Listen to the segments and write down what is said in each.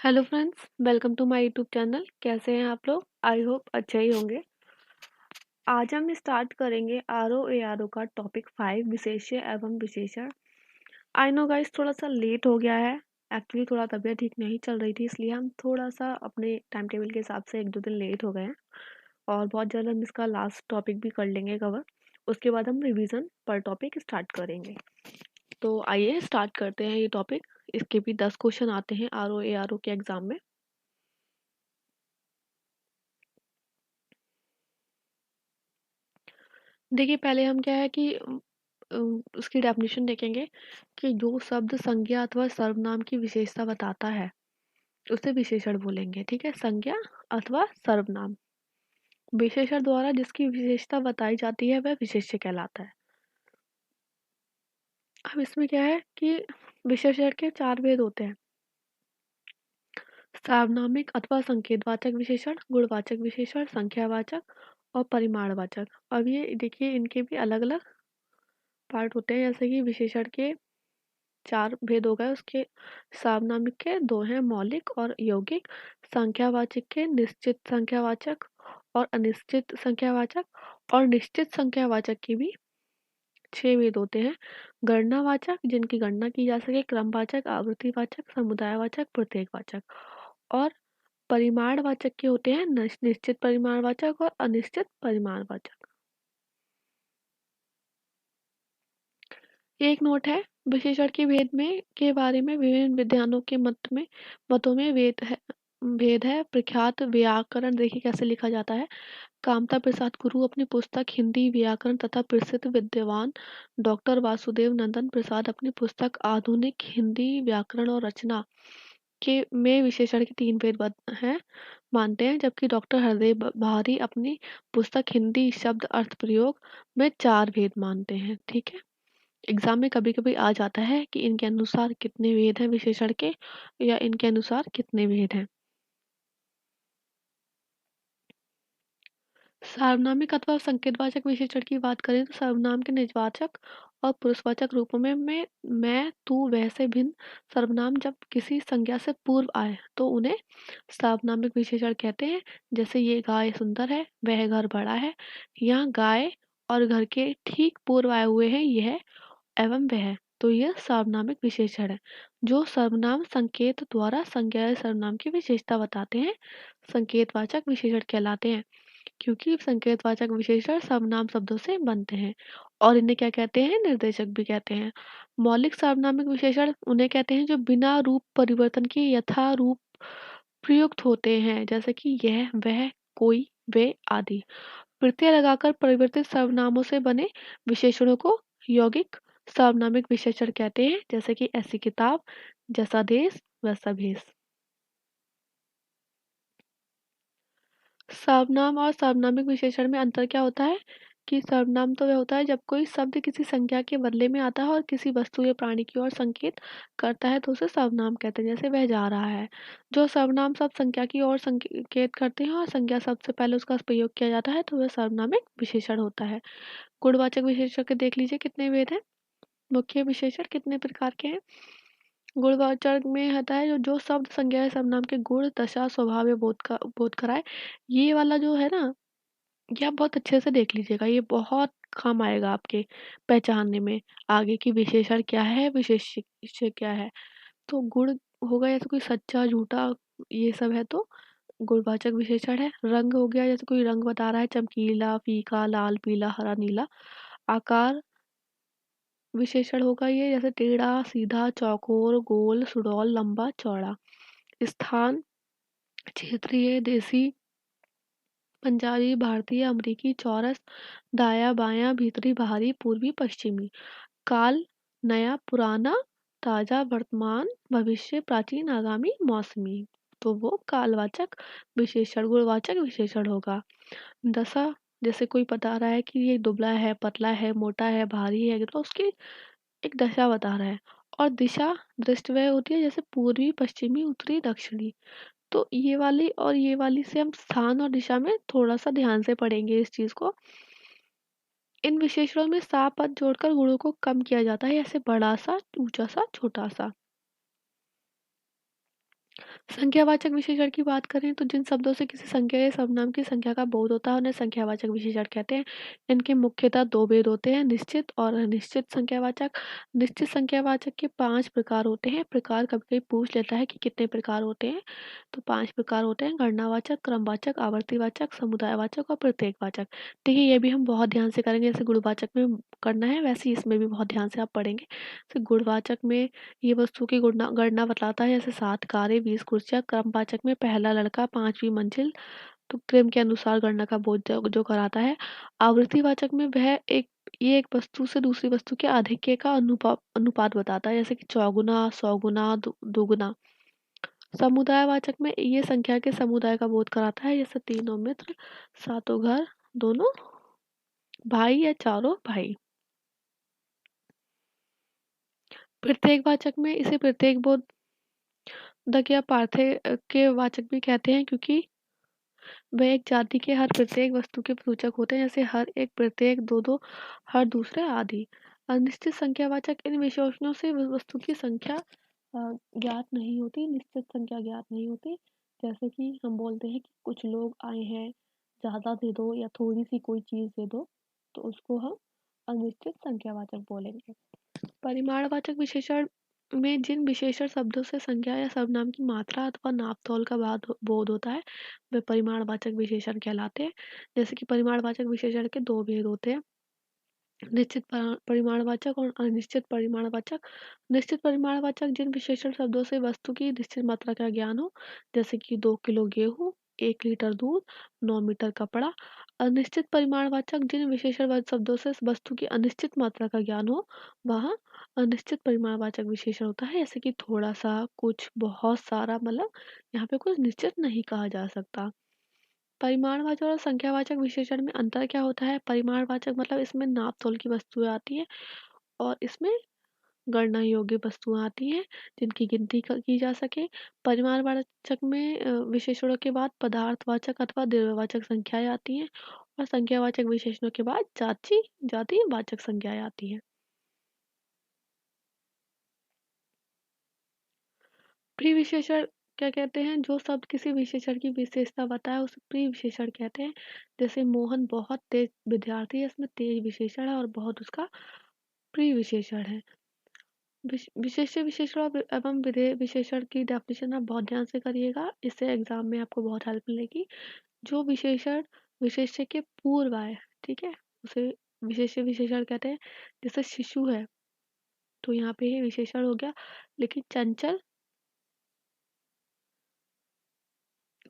Hello friends, welcome to my YouTube channel. कैसे हैं आप लोग? आई होप अच्छे ही होंगे। आज हम स्टार्ट करेंगे आर ओ का टॉपिक 5 विशेष्य एवं विशेषण। आई नो गाइस, थोड़ा सा लेट हो गया है। एक्चुअली थोड़ा तबीयत ठीक नहीं चल रही थी, इसलिए हम थोड़ा सा अपने टाइम टेबल के हिसाब से 1-2 दिन लेट हो गए हैं। और बहुत जल्द हम इसका लास्ट टॉपिक भी कर लेंगे कवर। उसके बाद हम रिवीजन पर टॉपिक स्टार्ट करेंगे। तो आइए स्टार्ट करते हैं ये टॉपिक। इसके भी 10 क्वेश्चन आते हैं आर ओ के एग्जाम में। देखिए, पहले हम क्या है कि उसकी डेफिनेशन देखेंगे कि जो शब्द संज्ञा अथवा सर्वनाम की विशेषता बताता है उसे विशेषण बोलेंगे। ठीक है, संज्ञा अथवा सर्वनाम विशेषण द्वारा जिसकी विशेषता बताई जाती है वह विशेष्य कहलाता है। अब इसमें क्या है कि विशेषण के 4 भेद होते हैं। सार्वनामिक अथवा संकेतवाचक विशेषण, गुणवाचक विशेषण, संख्यावाचक और परिमाणवाचक। अब ये देखिए, इनके भी अलग अलग पार्ट होते हैं। जैसे कि विशेषण के 4 भेद हो गए। उसके सार्वनामिक के 2 हैं, मौलिक और यौगिक। संख्यावाचक के निश्चित संख्यावाचक और अनिश्चित संख्यावाचक। और निश्चित संख्यावाचक के भी 6 भेद होते हैं। गणनावाचक, जिनकी गणना की जा सके। क्रमवाचक, आवृत्तिवाचक, समुदायवाचक, प्रत्येकवाचक। और परिमाणवाचक के होते हैं निश्चित परिमाणवाचक और अनिश्चित परिमाणवाचक। एक नोट है, विशेषण के भेद में के बारे में विभिन्न विद्वानों के मतों में भेद है। प्रख्यात व्याकरण देखिए कैसे लिखा जाता है। कामता प्रसाद गुरु अपनी पुस्तक हिंदी व्याकरण तथा प्रसिद्ध विद्वान डॉक्टर वासुदेव नंदन प्रसाद अपनी पुस्तक आधुनिक हिंदी व्याकरण और रचना के में विशेषण के 3 भेद हैं मानते हैं, जबकि डॉक्टर हरदेव भारी अपनी पुस्तक हिंदी शब्द अर्थ प्रयोग में 4 भेद मानते हैं। ठीक है, एग्जाम में कभी-कभी आ जाता है कि इनके अनुसार कितने भेद हैं विशेषण के, या इनके अनुसार कितने भेद हैं। सार्वनामिक अथवा संकेतवाचक विशेषण की बात करें तो सर्वनाम के निजवाचक और पुरुषवाचक रूपों में मैं तू वह से भिन्न सर्वनाम जब किसी संज्ञा से पूर्व आए तो उन्हें सार्वनामिक विशेषण कहते हैं। जैसे ये गाय सुंदर है, वह घर बड़ा है। यहाँ गाय और घर के ठीक पूर्व आए हुए हैं यह एवं वह, तो यह सार्वनामिक विशेषण है। जो सर्वनाम संकेत द्वारा संज्ञा या सर्वनाम की विशेषता बताते हैं संकेतवाचक विशेषण कहलाते हैं, क्योंकि संकेतवाचक विशेषण सर्वनाम शब्दों से बनते हैं। और इन्हें क्या कहते हैं? निर्देशक भी कहते हैं। मौलिक सार्वनामिक विशेषण उन्हें कहते हैं जो बिना रूप परिवर्तन के यथा रूप प्रयुक्त होते हैं, जैसे कि यह, वह, कोई, वे आदि। प्रत्यय लगाकर परिवर्तित सर्वनामों से बने विशेषणों को यौगिक सार्वनामिक विशेषण कहते हैं, जैसे कि ऐसी किताब, जैसा देश, वैसा भेष। सर्वनाम और सार्वनामिक विशेषण में अंतर क्या होता है कि सर्वनाम तो वह होता है जब कोई शब्द किसी संज्ञा के बदले में आता है और किसी वस्तु या प्राणी की ओर संकेत करता है तो उसे सर्वनाम कहते हैं। जैसे वह जा रहा है। जो सर्वनाम शब्द संज्ञा की ओर संकेत करते हैं और संज्ञा शब्द से पहले उसका प्रयोग किया जाता है तो वह सर्वनामिक विशेषण होता है। गुणवाचक विशेषण के देख लीजिए कितने भेद हैं। मुख्य विशेषण कितने प्रकार के हैं? गुणवाचक में होता है जो जो शब्द संज्ञा या सर्वनाम के गुण, दशा, स्वभाव या बोध कराए। ये वाला जो है ना, ये आप बहुत अच्छे से देख लीजिएगा। ये बहुत काम आएगा आपके पहचानने में आगे की विशेषण क्या है, विशेष्य क्या है। तो गुण हो गया जैसे कोई सच्चा, झूठा, ये सब है तो गुणवाचक विशेषण है। रंग हो गया जैसे कोई रंग बता रहा है, चमकीला, फीका, लाल, पीला, हरा, नीला। आकार विशेषण होगा ये, जैसे टेढ़ा, सीधा, चौकोर, गोल, सुडौल, लंबा, चौड़ा। स्थान क्षेत्रीय, देसी, पंजाबी, भारतीय, अमेरिकी, चौरस, दायां, बायां, भीतरी, बाहरी, पूर्वी, पश्चिमी। काल नया, पुराना, ताजा, वर्तमान, भविष्य, प्राचीन, आगामी, मौसमी। तो वो कालवाचक विशेषण गुणवाचक विशेषण होगा। दशा जैसे कोई बता रहा है कि ये दुबला है, पतला है, मोटा है, भारी है, तो उसकी एक दशा बता रहा है। और दिशा दृष्ट वह होती है जैसे पूर्वी, पश्चिमी, उत्तरी, दक्षिणी। तो ये वाली और ये वाली से हम स्थान और दिशा में थोड़ा सा ध्यान से पढ़ेंगे इस चीज को। इन विशेषणों में सा पद जोड़कर गुणों को कम किया जाता है, जैसे बड़ा सा, ऊंचा सा, छोटा सा। संख्यावाचक विशेषण की बात करें तो जिन शब्दों से किसी संख्या या सर्वनाम की संख्या का बोध होता है उन्हें संख्यावाचक विशेषण कहते हैं। इनके मुख्यतः दो भेद होते हैं, निश्चित और अनिश्चित संख्यावाचक। निश्चित संख्यावाचक के 5 प्रकार होते हैं। प्रकार कभी-कभी पूछ लेता है कि कितने प्रकार होते हैं, तो 5 प्रकार होते हैं: गणनावाचक, क्रमवाचक, आवर्तीवाचक, समुदायवाचक और प्रत्येकवाचक। देखिए ये भी हम बहुत ध्यान से करेंगे, जैसे गुणवाचक में करना है वैसे ही इसमें भी बहुत ध्यान से आप पढ़ेंगे। तो गुणवाचक में ये वस्तु की गणना गणना बतलाता है, जैसे 7 कारें, 20 कुर्सियाँ। क्रमवाचक में पहला लड़का, 5वीं मंजिल, तो क्रम के अनुसार गणना का बोध जो जो कराता है। आवृत्तिवाचक में ये एक वस्तु से दूसरी वस्तु के आधिक्य का अनुपात बताता है, जैसे कि चौगुना, सौगुना, दुगुना। समुदायवाचक में ये संख्या के समुदाय का बोध कराता है, जैसे तीनों मित्र, सातों घर, दोनों भाई या चारों भाई। प्रत्येकवाचक में इसे प्रत्येक बोधक या के वाचक भी कहते हैं, क्योंकि वह एक जाति के हर प्रत्येक वस्तु के सूचक होते हैं, जैसे हर एक, प्रत्येक, दो दो, हर दूसरे आदि। अनिश्चित संख्यावाचक इन विशेषणों से वस्तु की संख्या ज्ञात नहीं होती, निश्चित संख्या ज्ञात नहीं होती। जैसे कि हम बोलते हैं कि कुछ लोग आए हैं, ज़्यादा दे दो या थोड़ी सी कोई चीज़ दे दो, तो उसको हम अनिश्चित संख्यावाचक बोलेंगे। परिमाणवाचक विशेषण में जिन विशेषण शब्दों से संज्ञा या सर्वनाम की मात्रा अथवा नाप-तौल का बोध होता है, वे परिमाणवाचक विशेषण कहलाते हैं। जैसे कि परिमाणवाचक विशेषण के दो भेद होते हैं, निश्चित परिमाणवाचक और अनिश्चित परिमाणवाचक। निश्चित परिमाणवाचक जिन विशेषण शब्दों से वस्तु की निश्चित मात्रा का ज्ञान हो, जैसे कि 2 किलो गेहूँ, 1 लीटर दूध, 9 मीटर कपड़ा। अनिश्चित परिमाणवाचक जिन विशेषण शब्दों से वस्तु की अनिश्चित मात्रा का ज्ञान हो, वह अनिश्चित परिमाणवाचक विशेषण होता है, जैसे कि थोड़ा सा, कुछ, बहुत सारा, मतलब यहाँ पे कुछ निश्चित नहीं कहा जा सकता। परिमाणवाचक और संख्यावाचक विशेषण में अंतर क्या होता है? परिमाणवाचक मतलब इसमें नाप-तोल की वस्तुएँ आती हैं और इसमें गणना योग्य वस्तुएँ आती हैं, जिनकी गिनती की जा सके। परिमाणवाचक में विशेषणों के बाद पदार्थवाचक अथवा द्रव्यवाचक संख्याएँ आती हैं और संख्यावाचक विशेषणों के बाद जातिवाचक संज्ञाएँ आती हैं। प्रिविशेषण क्या कहते हैं? जो शब्द किसी विशेषण की विशेषता बताए उसे प्रिविशेषण कहते हैं। जैसे मोहन बहुत तेज विद्यार्थी है, इसमें तेज विशेषण है और बहुत उसका प्रिविशेषण है। विशेष्य विशेषण एवं विधेय विशेषण की डेफिनेशन आप बहुत ध्यान से करिएगा, इससे एग्जाम में आपको बहुत हेल्प मिलेगी। जो विशेषण विशेष्य के पूर्व आए, ठीक है, उसे विशेष्य विशेषण कहते हैं। जैसे शिशु है, तो यहाँ पे ये विशेषण हो गया। लेकिन चंचल,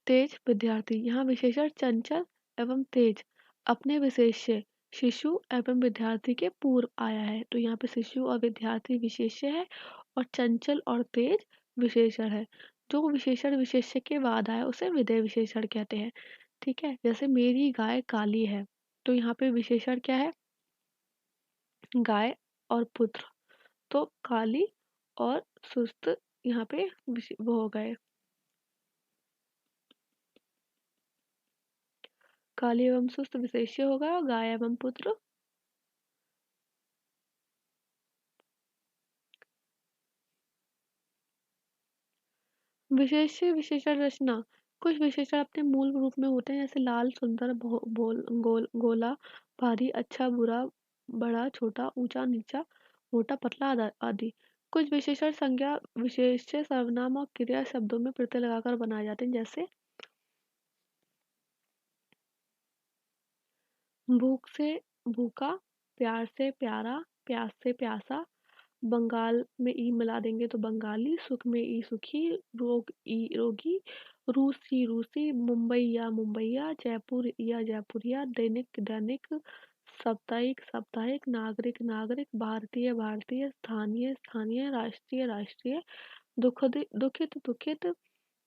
तेज विद्यार्थी, यहाँ विशेषण चंचल एवं तेज अपने विशेष्य शिशु एवं विद्यार्थी के पूर्व आया है, तो यहाँ पे शिशु और विद्यार्थी विशेष्य है और चंचल और तेज विशेषण है। जो विशेषण विशेष्य के बाद आया उसे विधेय विशेषण कहते हैं। ठीक है, जैसे मेरी गाय काली है, तो यहाँ पे विशेषण क्या है? गाय और पुत्र, तो काली और सुस्त यहाँ पे वो हो गए, काली एवं सुस्त विशेष्य होगा और गाय एवं पुत्र विशेष्य विशेषण रचना। कुछ विशेषण अपने मूल रूप में होते हैं, जैसे लाल, सुंदर, गोला, भारी, अच्छा, बुरा, बड़ा, छोटा, ऊंचा, नीचा, मोटा, पतला आदि। कुछ विशेषण संज्ञा विशेष्य सर्वनाम और क्रिया शब्दों में प्रत्यय लगाकर बनाए जाते हैं, जैसे भूख से भूखा, प्यार से प्यारा, प्यास से प्यासा, बंगाल में ई मिला देंगे तो बंगाली, सुख में ई सुखी, रोग ई रोगी, रूसी रूसी, मुंबई या मुंबईया, जयपुर या जयपुरिया, दैनिक दैनिक, साप्ताहिक साप्ताहिक, नागरिक नागरिक, भारतीय भारतीय, स्थानीय स्थानीय, राष्ट्रीय राष्ट्रीय, दुखित दुखित,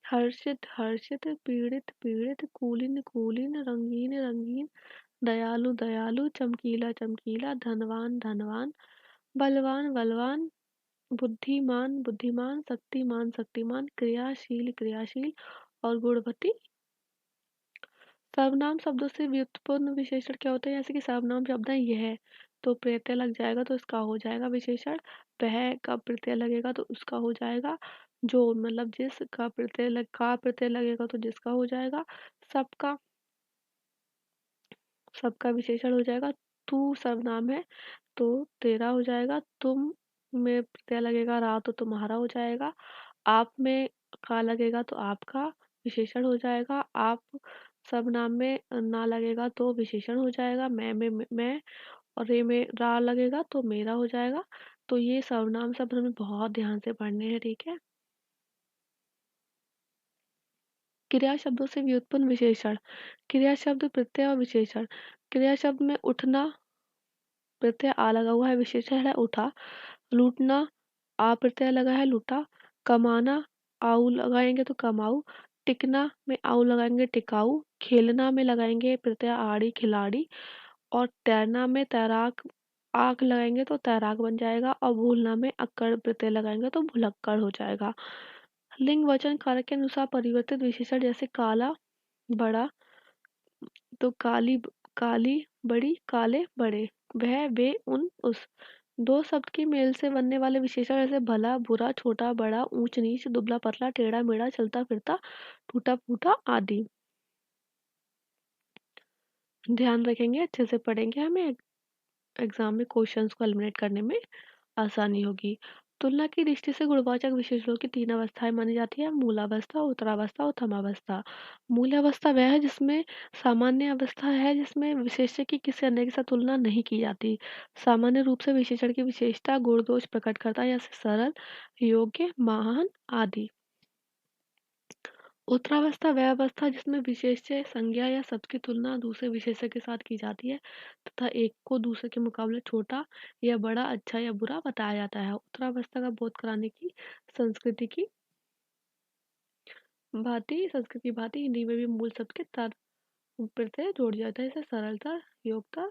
हर्षित हर्षित, पीड़ित पीड़ित, कुलीन कुलीन, रंगीन रंगीन, दयालु दयालु, चमकीला चमकीला, धनवान धनवान, बलवान बलवान, बुद्धिमान बुद्धिमान, शक्तिमान शक्तिमान, क्रियाशील क्रियाशील और गुणवती। सर्वनाम शब्दों से व्युत्पन्न विशेषण क्या होते हैं? जैसे कि सर्वनाम शब्द है यह, तो प्रत्यय लग जाएगा तो इसका हो जाएगा विशेषण। वह का प्रत्यय लगेगा तो उसका हो जाएगा जो मतलब का प्रत्यय लगेगा तो जिसका हो जाएगा। सबका सबका विशेषण हो जाएगा। तू सर्वनाम है तो तेरा हो जाएगा। तुम में प्रत्यय लगेगा रा तो तुम्हारा हो जाएगा। आप में का लगेगा तो आपका विशेषण हो जाएगा। आप सर्वनाम में ना लगेगा तो विशेषण हो जाएगा। मैं और रे में रा लगेगा तो मेरा हो जाएगा। तो ये सर्वनाम शब्द हमें बहुत ध्यान से पढ़ने हैं, ठीक है। क्रिया शब्दों से व्युत्पन्न विशेषण। क्रिया शब्द प्रत्यय और विशेषण। क्रिया शब्द में उठना प्रत्यय आ लगा हुआ है, विशेषण है उठा। लूटना आ प्रत्यय लगा है लूटा। कमाना आऊ लगाएंगे तो कमाऊ। टिकना में आऊ लगाएंगे टिकाऊ। खेलना में लगाएंगे प्रत्यय आड़ी खिलाड़ी। और तैरना में तैराक आग लगाएंगे तो तैराक बन जाएगा। और भूलना में अक्कड़ प्रत्यय लगाएंगे तो भुलक्कड़ हो जाएगा। लिंग वचन कारक के अनुसार परिवर्तित विशेषण जैसे काला बड़ा तो काली बड़ी काले बड़े। वह वे उन उस। दो शब्द के मेल से बनने वाले विशेषण जैसे भला बुरा छोटा बड़ा ऊंच नीच दुबला पतला टेढ़ा मेढ़ा चलता फिरता टूटा फूटा आदि। ध्यान रखेंगे, अच्छे से पढ़ेंगे, हमें एग्जाम में क्वेश्चंस को एलिमिनेट करने में आसानी होगी। तुलना की दृष्टि से गुणवाचक विशेषणों की तीन अवस्थाएं मानी जाती है, मूलावस्था उत्तरावस्था और उत्तमावस्था। मूलावस्था वह है जिसमें सामान्य अवस्था है, जिसमें विशेष्य की किसी अन्य के साथ तुलना नहीं की जाती। सामान्य रूप से विशेषण की विशेषता गुण दोष प्रकट करता है, जैसे सरल योग्य महान आदि। उत्तरावस्था वह अवस्था जिसमें विशेष्य संज्ञा या शब्द की तुलना दूसरे विशेष्य के साथ की जाती है तथा एक को दूसरे के मुकाबले छोटा या बड़ा अच्छा या बुरा बताया जाता है। उत्तरावस्था का बोध कराने की संस्कृति की संस्कृत की भांति हिंदी में भी मूल शब्द के तर प्रत्यय जोड़ जाता है, जैसे सरलतर योगतर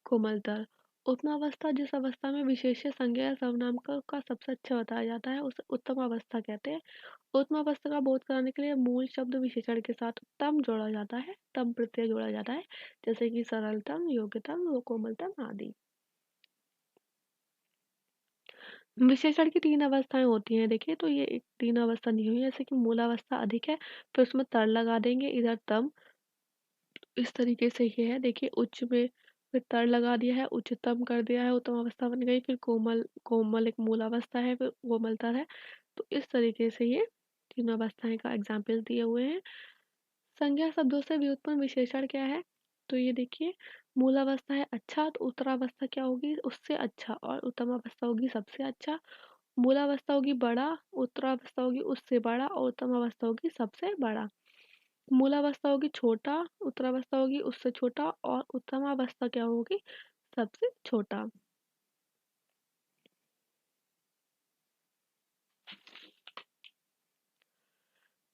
कोमलतर। उत्तमावस्था जिस अवस्था में विशेष्य संज्ञा या सर्वनाम का सबसे अच्छा बताया जाता है उसे उत्तम अवस्था कहते हैं। उत्तम अवस्था का बोध कराने के लिए मूल शब्द विशेषण के साथ तम जोड़ा जाता है, तम प्रत्यय जोड़ा जाता है, जैसे कि सरलतम योग्यतम कोमलतम आदि। विशेषण की तीन अवस्थाएं होती हैं, देखिए तो ये एक तीन अवस्था नहीं हुई, जैसे कि मूलावस्था अधिक है फिर उसमें तर लगा देंगे, इधर तम। इस तरीके से ये है, देखिए उच्च में फिर तर लगा दिया है, उच्चतम कर दिया है, उत्तम अवस्था बन गई। फिर कोमल कोमल एक मूलावस्था है, फिर कोमलतर है। तो इस तरीके से ये तीन अवस्थाएं का एग्जाम्पल दिए हुए हैं। संज्ञा शब्दों से व्युत्पन्न विशेषण क्या है, तो ये देखिए मूलावस्था है अच्छा, तो उत्तरावस्था क्या होगी उससे अच्छा, और उत्तम अवस्था होगी सबसे अच्छा। मूलावस्था होगी बड़ा, उत्तरावस्था होगी उससे बड़ा, और उत्तम अवस्था होगी सबसे बड़ा। मूलावस्था होगी छोटा, उत्तरावस्था होगी उससे छोटा, और उत्तम अवस्था क्या होगी सबसे छोटा।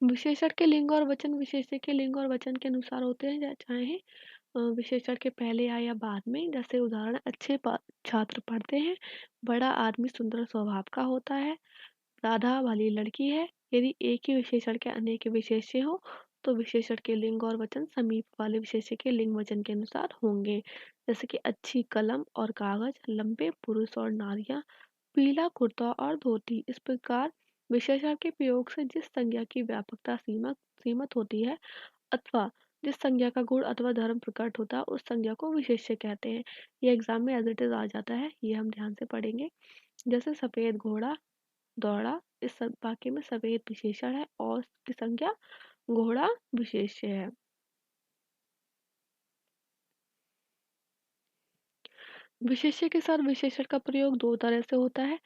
विशेषण के लिंग और वचन विशेष्य के लिंग और वचन के अनुसार होते हैं, चाहे विशेषण के पहले आए या बाद में। जैसे उदाहरण छात्र पढ़ते हैं, बड़ा आदमी सुंदर स्वभाव का होता है, राधा भली लड़की है। यदि एक ही विशेषण के अनेक विशेष्य हो तो विशेषण के लिंग और वचन समीप वाले विशेष्य के लिंग वचन के अनुसार होंगे। जैसे कि अच्छी कलम और कागज, लंबे पुरुष और नारियां, पीला कुर्ता और धोती। इस प्रकार विशेषण के प्रयोग से जिस संज्ञा की व्यापकता सीमित होती है अथवा जिस संज्ञा का गुण अथवा धर्म प्रकट होता है उस संज्ञा को विशेष्य कहते हैं। ये एग्जाम में एज इट इज आ जाता है, ये हम ध्यान से पढ़ेंगे। जैसे सफेद घोड़ा दौड़ा, इस सब वाक्य में सफेद विशेषण है और उसकी संज्ञा घोड़ा विशेष्य है। विशेष्य के साथ विशेषण का प्रयोग दो तरह से होता है।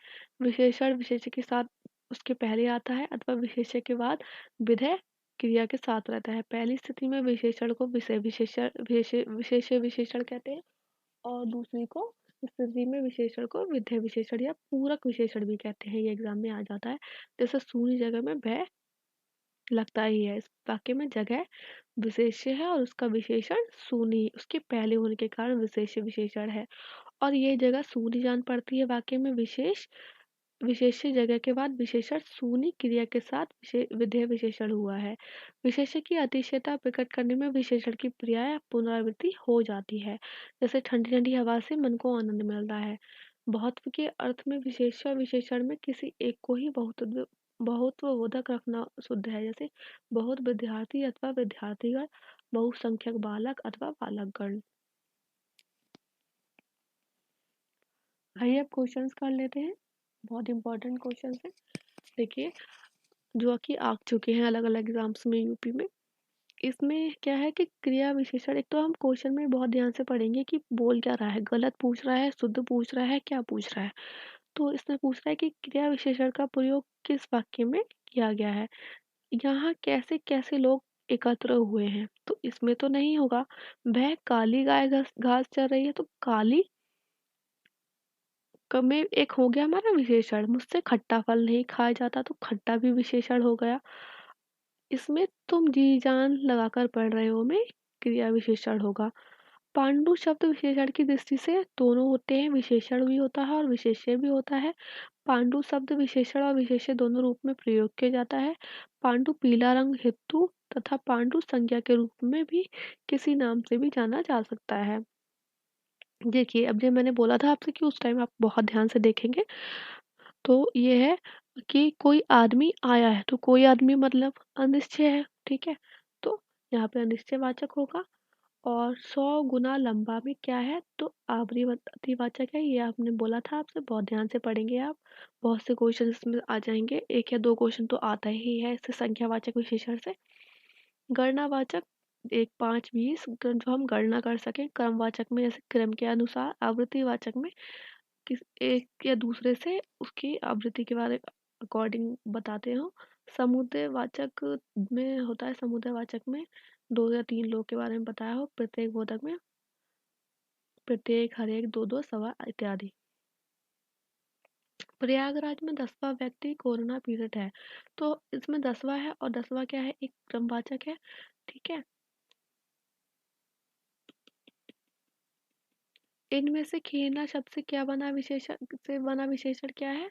विशेषण विशेष्य के साथ उसके पहले आता है अथवा विशेष्य के बाद विधेय क्रिया के साथ रहता है। पहली स्थिति में विशेषण को विशेष विशेषण कहते हैं, और दूसरी को स्थिति में विशेषण को विधेय विशेषण या पूरक विशेषण भी कहते हैं। ये एग्जाम में आ जाता है। जैसे सूनी जगह में भय लगता ही है, इस वाक्य में जगह विशेष्य है और उसका विशेषण सूनी उसके पहले होने के कारण विशेष्य विशेषण है। और ये जगह सूनी जान पड़ती है वाक्य में विशेष्य जगह के बाद विशेषण सूनी क्रिया के साथ विधेय विशेषण हुआ है। विशेष्य की अतिशयता प्रकट करने में विशेषण की पर्याय पुनरावृत्ति हो जाती है। जैसे ठंडी ठंडी हवा से मन को आनंद मिलता है। बहुत्व के अर्थ में विशेष्य और विशेषण में किसी एक को ही बहुत्वबोधक रखना शुद्ध है, जैसे बहुत विद्यार्थी अथवा विद्यार्थीगण, बहुसंख्यक बालक अथवा बालकगण। आइए अब क्वेश्चंस कर लेते हैं, बहुत इंपॉर्टेंट क्वेश्चंस हैं। देखिए, जो कि आ चुके हैं अलग अलग एग्जाम्स में यूपी में। इसमें क्या है कि क्रिया विशेषण, एक तो हम क्वेश्चन में बहुत ध्यान से पढ़ेंगे कि बोल क्या रहा है, गलत पूछ रहा है, शुद्ध पूछ रहा है, क्या पूछ रहा है। तो इसमें पूछ रहा है कि क्रिया विशेषण का प्रयोग किस वाक्य में किया गया है, यहाँ कैसे कैसे लोग एकत्र हुए हैं। तो इसमें तो नहीं होगा। वह काली गाय घास घास चर रही है, तो काली में एक हो गया हमारा विशेषण। मुझसे खट्टा फल नहीं खाया जाता, तो खट्टा भी विशेषण हो गया। इसमें तुम जी जान लगाकर पढ़ रहे हो में क्रिया विशेषण होगा। पांडु शब्द विशेषण की दृष्टि से दोनों होते हैं, विशेषण भी होता है और विशेष्य भी होता है। पांडु शब्द विशेषण और विशेष्य दोनों रूप में प्रयोग किया जाता है। पांडु पीला रंग हेतु तथा पांडु संज्ञा के रूप में भी किसी नाम से भी जाना जा सकता है। देखिए, अब जो मैंने बोला था आपसे कि उस टाइम आप बहुत ध्यान से देखेंगे, तो ये है कि कोई आदमी आया है, तो कोई आदमी मतलब अनिश्चय है, ठीक है। तो यहाँ पे अनिश्चयवाचक होगा। और 100 गुना लंबा में क्या है, तो अतिवाचक है। ये आपने बोला था, आपसे बहुत ध्यान से पढ़ेंगे आप, बहुत से क्वेश्चन इसमें आ जाएंगे, एक या दो क्वेश्चन तो आता ही है इससे संख्यावाचक विशेषण से। गणनावाचक 1, 5, 20 जो हम गणना कर सकें। क्रमवाचक में जैसे क्रम के अनुसार। आवृत्तिवाचक में किस एक या दूसरे से उसकी आवृत्ति के बारे अकॉर्डिंग बताते हो। समुदायवाचक में होता है, समुदायवाचक में 2 या 3 लोग के बारे में बताया हो। प्रत्येक बोधक में प्रत्येक, हर एक, दो दो, सवा इत्यादि। प्रयागराज में 10वां व्यक्ति कोरोना पीड़ित है, तो इसमें 10वां है और 10वां क्या है, एक क्रमवाचक है, ठीक है। इनमें से खेलना शब्द से क्या बना, विशेषण से बना विशेषण क्या है,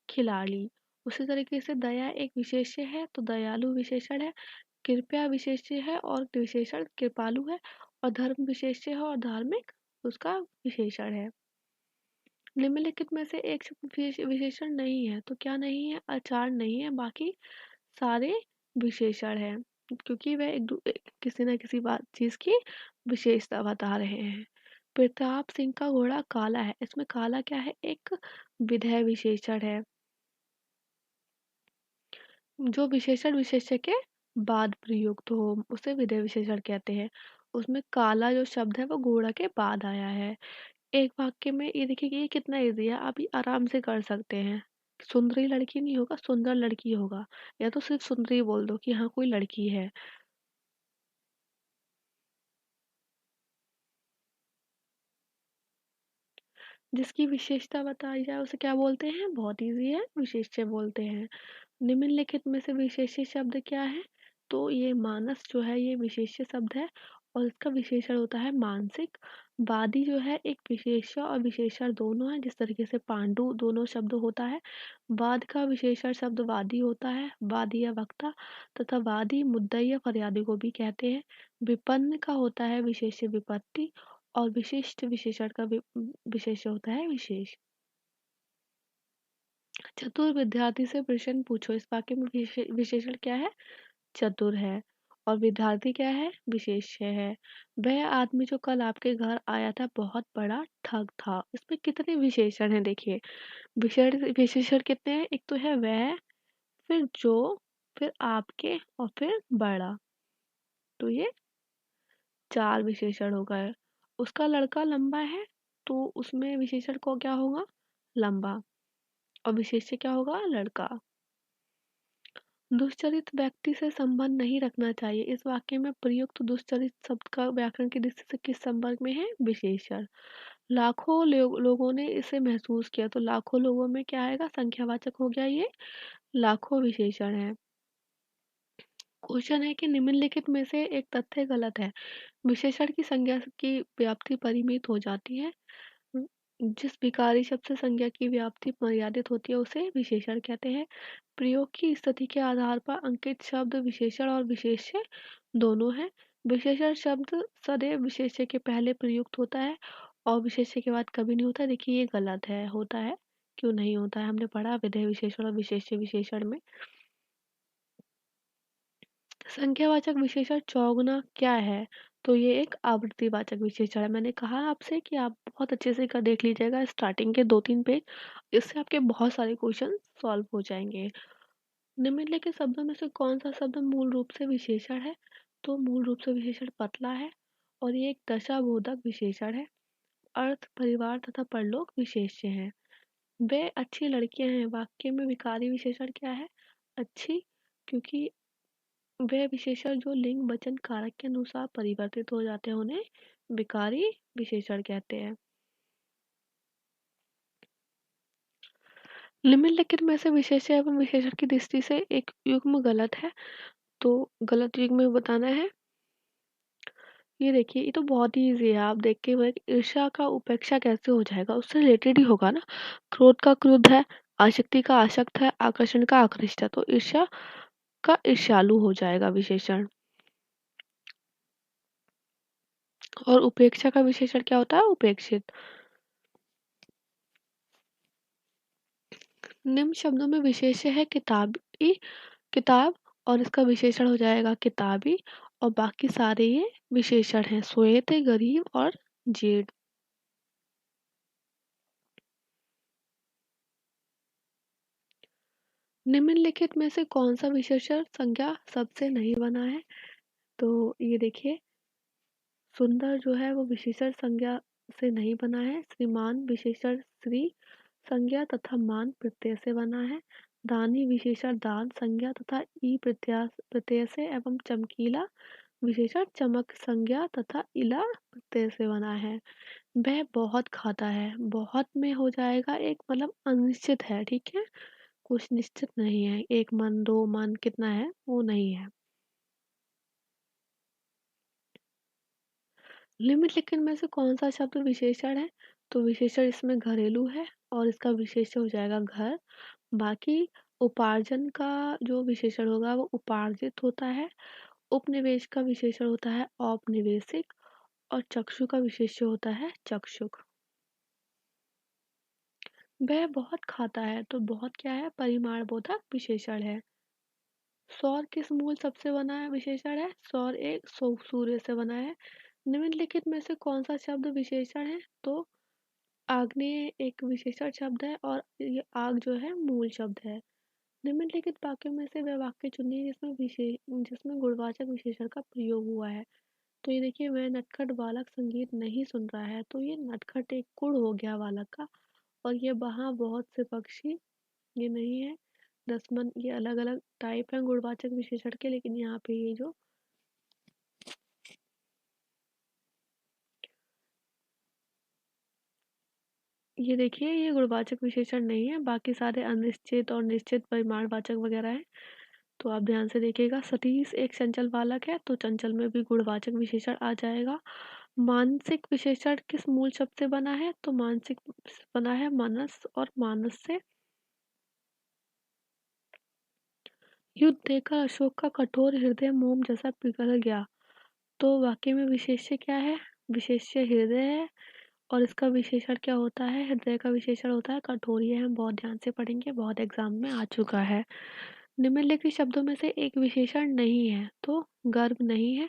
खिलाड़ी। उसी तरीके से दया एक विशेष्य है, तो दयालु विशेषण है। कृपया विशेष्य है और विशेषण कृपालु है। और धर्म विशेष्य है और धार्मिक उसका विशेषण है। निम्नलिखित में से एक शब्द विशेषण नहीं है, तो क्या नहीं है, आचार नहीं है, बाकी सारे विशेषण है, क्योंकि वह किसी न किसी बात चीज की विशेषता बता रहे हैं। प्रताप सिंह का घोड़ा काला है, इसमें काला क्या है, एक विधेय विशेषण है। जो विशेषण विशेष्य के बाद प्रयुक्त हो उसे विधेय विशेषण कहते हैं। उसमें काला जो शब्द है वो घोड़ा के बाद आया है। एक वाक्य में ये देखिए कि ये कितना इजी है, आप ये आराम से कर सकते हैं। सुंदरी लड़की नहीं होगा, सुंदर लड़की होगा, या तो सिर्फ सुंदरी बोल दो कि हाँ कोई लड़की है। जिसकी विशेषता बताई जाए उसे क्या बोलते हैं, बहुत इजी है, विशेष्य बोलते हैं। निम्नलिखित में से विशेष्य शब्द क्या है, तो ये मानस जो है ये विशेष्य शब्द है और इसका विशेषण होता है मानसिक। वादी जो है एक विशेष्य और विशेषण दोनों है, जिस तरीके से पांडु दोनों शब्द होता है। वाद का विशेषण शब्द वादी होता है, वादी या वक्ता, तथा वादी मुद्दई या फरियादी को भी कहते हैं। विपन्न का होता है विशेष्य विपत्ति और विशिष्ट विशेषण का विशेष्य होता है विशेष। चतुर विद्यार्थी से प्रश्न पूछो, इस वाक्य में विशेषण क्या है, चतुर है। और विद्यार्थी क्या है, विशेष्य है। वह आदमी जो कल आपके घर आया था बहुत बड़ा ठग था, इसमें कितने विशेषण हैं देखिए। विशेषण कितने हैं, एक तो है वह, फिर जो, फिर आपके और फिर बड़ा, तो ये 4 विशेषण हो गए। उसका लड़का लंबा है, तो उसमें विशेषण को क्या होगा, लंबा, और विशेष्य क्या होगा, लड़का। दुष्चरित व्यक्ति से संबंध नहीं रखना चाहिए, इस वाक्य में प्रयुक्त दुष्चरित शब्द का व्याकरण की दृष्टि से किस संपर्क में है, विशेषण। लाखों लोगों ने इसे महसूस किया, तो लाखों लोगों में क्या आएगा, संख्यावाचक हो गया, ये लाखों विशेषण है। क्वेश्चन है कि निम्नलिखित में से एक तथ्य गलत है। विशेषण की संज्ञा की व्याप्ति परिमित हो जाती है। जिस विकारी शब्द से संज्ञा की व्याप्ति मर्यादित होती है उसे विशेषण कहते हैं। प्रयोग की स्थिति के आधार पर अंकित शब्द विशेषण और विशेष्य दोनों हैं। विशेषण शब्द सदैव विशेष्य के पहले प्रयुक्त होता है और विशेष्य के बाद कभी नहीं होता, देखिए ये गलत है, होता है। क्यों नहीं होता है? हमने पढ़ा विधेय विशेषण और विशेष्य विशेषण में। संख्यावाचक विशेषण चौगुना क्या है? तो ये एक आवृत्तिवाचक विशेषण है। मैंने कहा आपसे कि आप बहुत अच्छे से देख लीजिएगा स्टार्टिंग के 2-3 पेज, इससे आपके बहुत सारे क्वेश्चन सॉल्व हो जाएंगे। निम्नलिखित शब्दों में से कौन सा शब्द मूल रूप से विशेषण है? तो मूल रूप से विशेषण पतला है और ये एक दशाबोधक विशेषण है। अर्थ, परिवार तथा परलोक विशेष्य हैं। वे अच्छी लड़कियां हैं वाक्य में विकारी विशेषण क्या है? अच्छी, क्योंकि वे विशेषण जो लिंग वचन कारक के अनुसार परिवर्तित हो जाते हैं उन्हें विकारी विशेषण कहते हैं। निम्नलिखित में से विशेष्य एवं विशेषण की दृष्टि से एक युग्म गलत है, तो गलत युग्म बताना है। ये देखिए, ये तो बहुत ही इजी है, आप देख के वो ईर्ष्या का उपेक्षा कैसे हो जाएगा, उससे रिलेटेड ही होगा ना। क्रोध का क्रुद्ध है, आसक्ति का आसक्त है, आकर्षण का आकृष्ट है, तो ईर्ष्या का ईर्ष्यालु हो जाएगा विशेषण। और उपेक्षा का विशेषण क्या होता है? उपेक्षित। निम्न शब्दों में विशेष्य है किताबी, किताब, और इसका विशेषण हो जाएगा किताबी, और बाकी सारे ये विशेषण हैं श्वेत, गरीब और जेड। निम्नलिखित में से कौन सा विशेषण संज्ञा सबसे नहीं बना है? तो ये देखिए, सुंदर जो है वो विशेषण संज्ञा से नहीं बना है। श्रीमान विशेषण श्री संज्ञा तथा मान प्रत्यय से बना है। दानी विशेषण दान संज्ञा तथा ई प्रत्यय से एवं चमकीला विशेषण चमक संज्ञा तथा इला प्रत्यय से बना है। वह बहुत खाता है, बहुत में हो जाएगा एक मतलब अनिश्चित है, ठीक है, कुछ निश्चित नहीं है, 1 मन 2 मन कितना है वो नहीं है। निम्नलिखित में से कौन सा शब्द विशेषण है? तो विशेषण इसमें घरेलू है और इसका विशेषण हो जाएगा घर। बाकी उपार्जन का जो विशेषण होगा वो उपार्जित होता है। उपनिवेश का विशेषण होता है औपनिवेशिक, और चक्षु का विशेष्य होता है चक्षुक। वह बहुत खाता है, तो बहुत क्या है? परिमाण बोधक विशेषण है। सौर किस मूल सबसे बना है विशेषण है? सौर एक सूर्य से बना है। निम्नलिखित में से कौन सा शब्द विशेषण है? तो आग्नेय एक विशेषण शब्द है और ये आग जो है मूल शब्द है। निम्नलिखित वाक्यों में से वह वाक्य चुनिए जिसमें गुणवाचक विशेषण का प्रयोग हुआ है। तो ये देखिए, वह नटखट बालक संगीत नहीं सुन रहा है, तो ये नटखट एक गुण हो गया बालक का। और ये वहाँ बहुत से पक्षी, ये नहीं है। 10 मन, ये अलग अलग टाइप हैं गुणवाचक विशेषण के, लेकिन यहाँ पे ये जो ये देखिए, ये गुणवाचक विशेषण नहीं है, बाकी सारे अनिश्चित और निश्चित परिमाणवाचक वगैरह हैं। तो आप ध्यान से देखिएगा, सतीश एक चंचल बालक है, तो चंचल में भी गुणवाचक विशेषण आ जाएगा। मानसिक विशेषण किस मूल शब्द से बना है? तो मानसिक बना है मनस, और मानस से। युद्ध देखकर अशोक का कठोर हृदय मोम जैसा पिघल गया, तो वाक्य में विशेष्य क्या है? विशेष्य हृदय है, और इसका विशेषण क्या होता है? हृदय का विशेषण होता है कठोर। ये हम बहुत ध्यान से पढ़ेंगे, बहुत एग्जाम में आ चुका है। निम्नलिखित शब्दों में से एक विशेषण नहीं है, तो गर्भ नहीं है।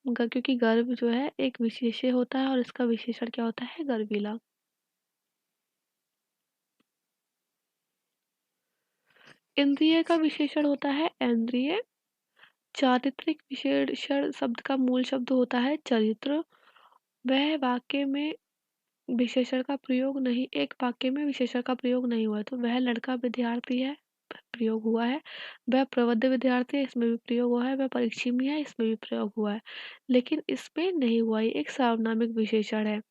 क्योंकि गर्भ जो है एक विशेष्य होता है और इसका विशेषण क्या होता है? गर्वीला। इंद्रिय का विशेषण होता है ऐन्द्रिय। चारित्रिक विशेषण शब्द का मूल शब्द होता है चरित्र। वह वाक्य में विशेषण का प्रयोग नहीं, एक वाक्य में विशेषण का प्रयोग नहीं हुआ है, तो वह लड़का विद्यार्थी है, प्रयोग हुआ है। वह प्रबुद्ध विद्यार्थी है, इसमें भी प्रयोग हुआ है। वह परीक्षी है, इसमें भी प्रयोग हुआ है, लेकिन इसमें नहीं हुआ। ये एक सार्वनामिक विशेषण है।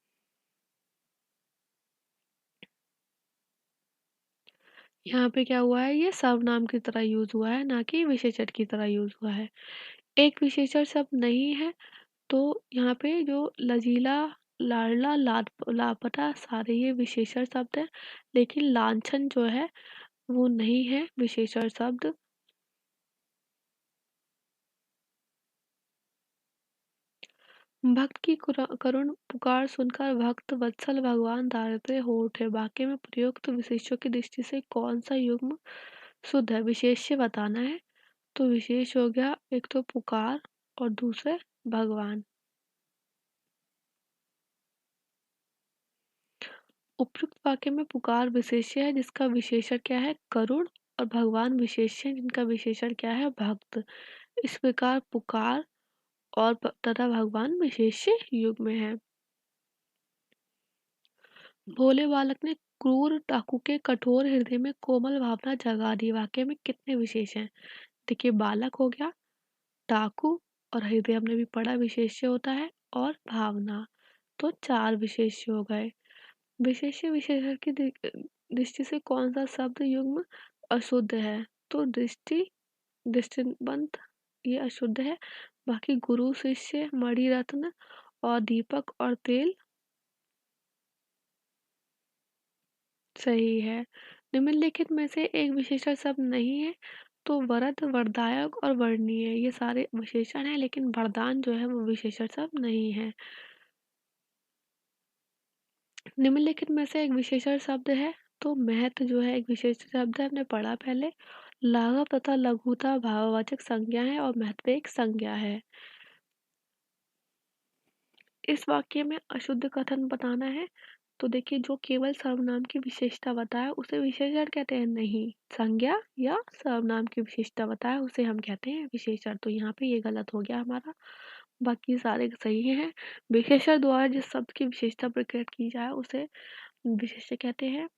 यहाँ पे क्या हुआ है? ये सर्वनाम की तरह यूज हुआ है, ना कि विशेषण की तरह यूज हुआ है। एक विशेषण शब्द नहीं है, तो यहाँ पे जो लजीला, लाडला, लापता सारे ये विशेषण शब्द हैं, लेकिन लांछन जो है वो नहीं है विशेषण शब्द। भक्त की करुण पुकार सुनकर भक्त वत्सल भगवान दारिद्र्य हो उठे। वाक्य में प्रयुक्त विशेषों की दृष्टि से कौन सा युग्म शुद्ध है, विशेष्य बताना है। तो विशेष हो गया एक तो पुकार और दूसरे भगवान। उपयुक्त वाक्य में पुकार विशेष्य है जिसका विशेषण क्या है, करुण, और भगवान विशेष्य है जिनका विशेषण क्या है, भक्त। इस प्रकार पुकार और तथा भगवान विशेष्य युग में है। भोले बालक ने क्रूर डाकू के कठोर हृदय में कोमल भावना जगा दी। वाक्य में कितने विशेष हैं? देखिए, बालक हो गया, डाकू, और हृदय हमने भी पढ़ा विशेष्य होता है, और भावना, तो 4 विशेष्य हो गए। विशेष्य विशेषण की दृष्टि से कौन सा शब्द युग्म अशुद्ध है? तो दृष्टिबंध ये अशुद्ध है। बाकी गुरु, शिष्य, मणिरत्न और दीपक और तेल सही है। निम्नलिखित में से एक विशेषण शब्द नहीं है। तो वरद, वरदायक और वर्णीय, ये सारे विशेषण हैं, लेकिन वरदान जो है वो विशेषण शब्द नहीं है। निम्नलिखित में से एक विशेषण शब्द है। तो महत्व जो है एक विशेषण शब्द है, हमने पढ़ा पहले। लाघव तथा लघुता भाववाचक संज्ञा है और महत्व एक संज्ञा है। इस वाक्य में अशुद्ध कथन बताना है। तो देखिए, जो केवल सर्वनाम की विशेषता बताए उसे विशेषण कहते हैं, नहीं, संज्ञा या सर्वनाम की विशेषता बताए उसे हम कहते हैं विशेषण। तो यहाँ पे ये गलत हो गया हमारा, बाकी सारे सही हैं। विशेषण द्वारा जिस शब्द की विशेषता प्रकट की जाए उसे विशेष्य कहते हैं।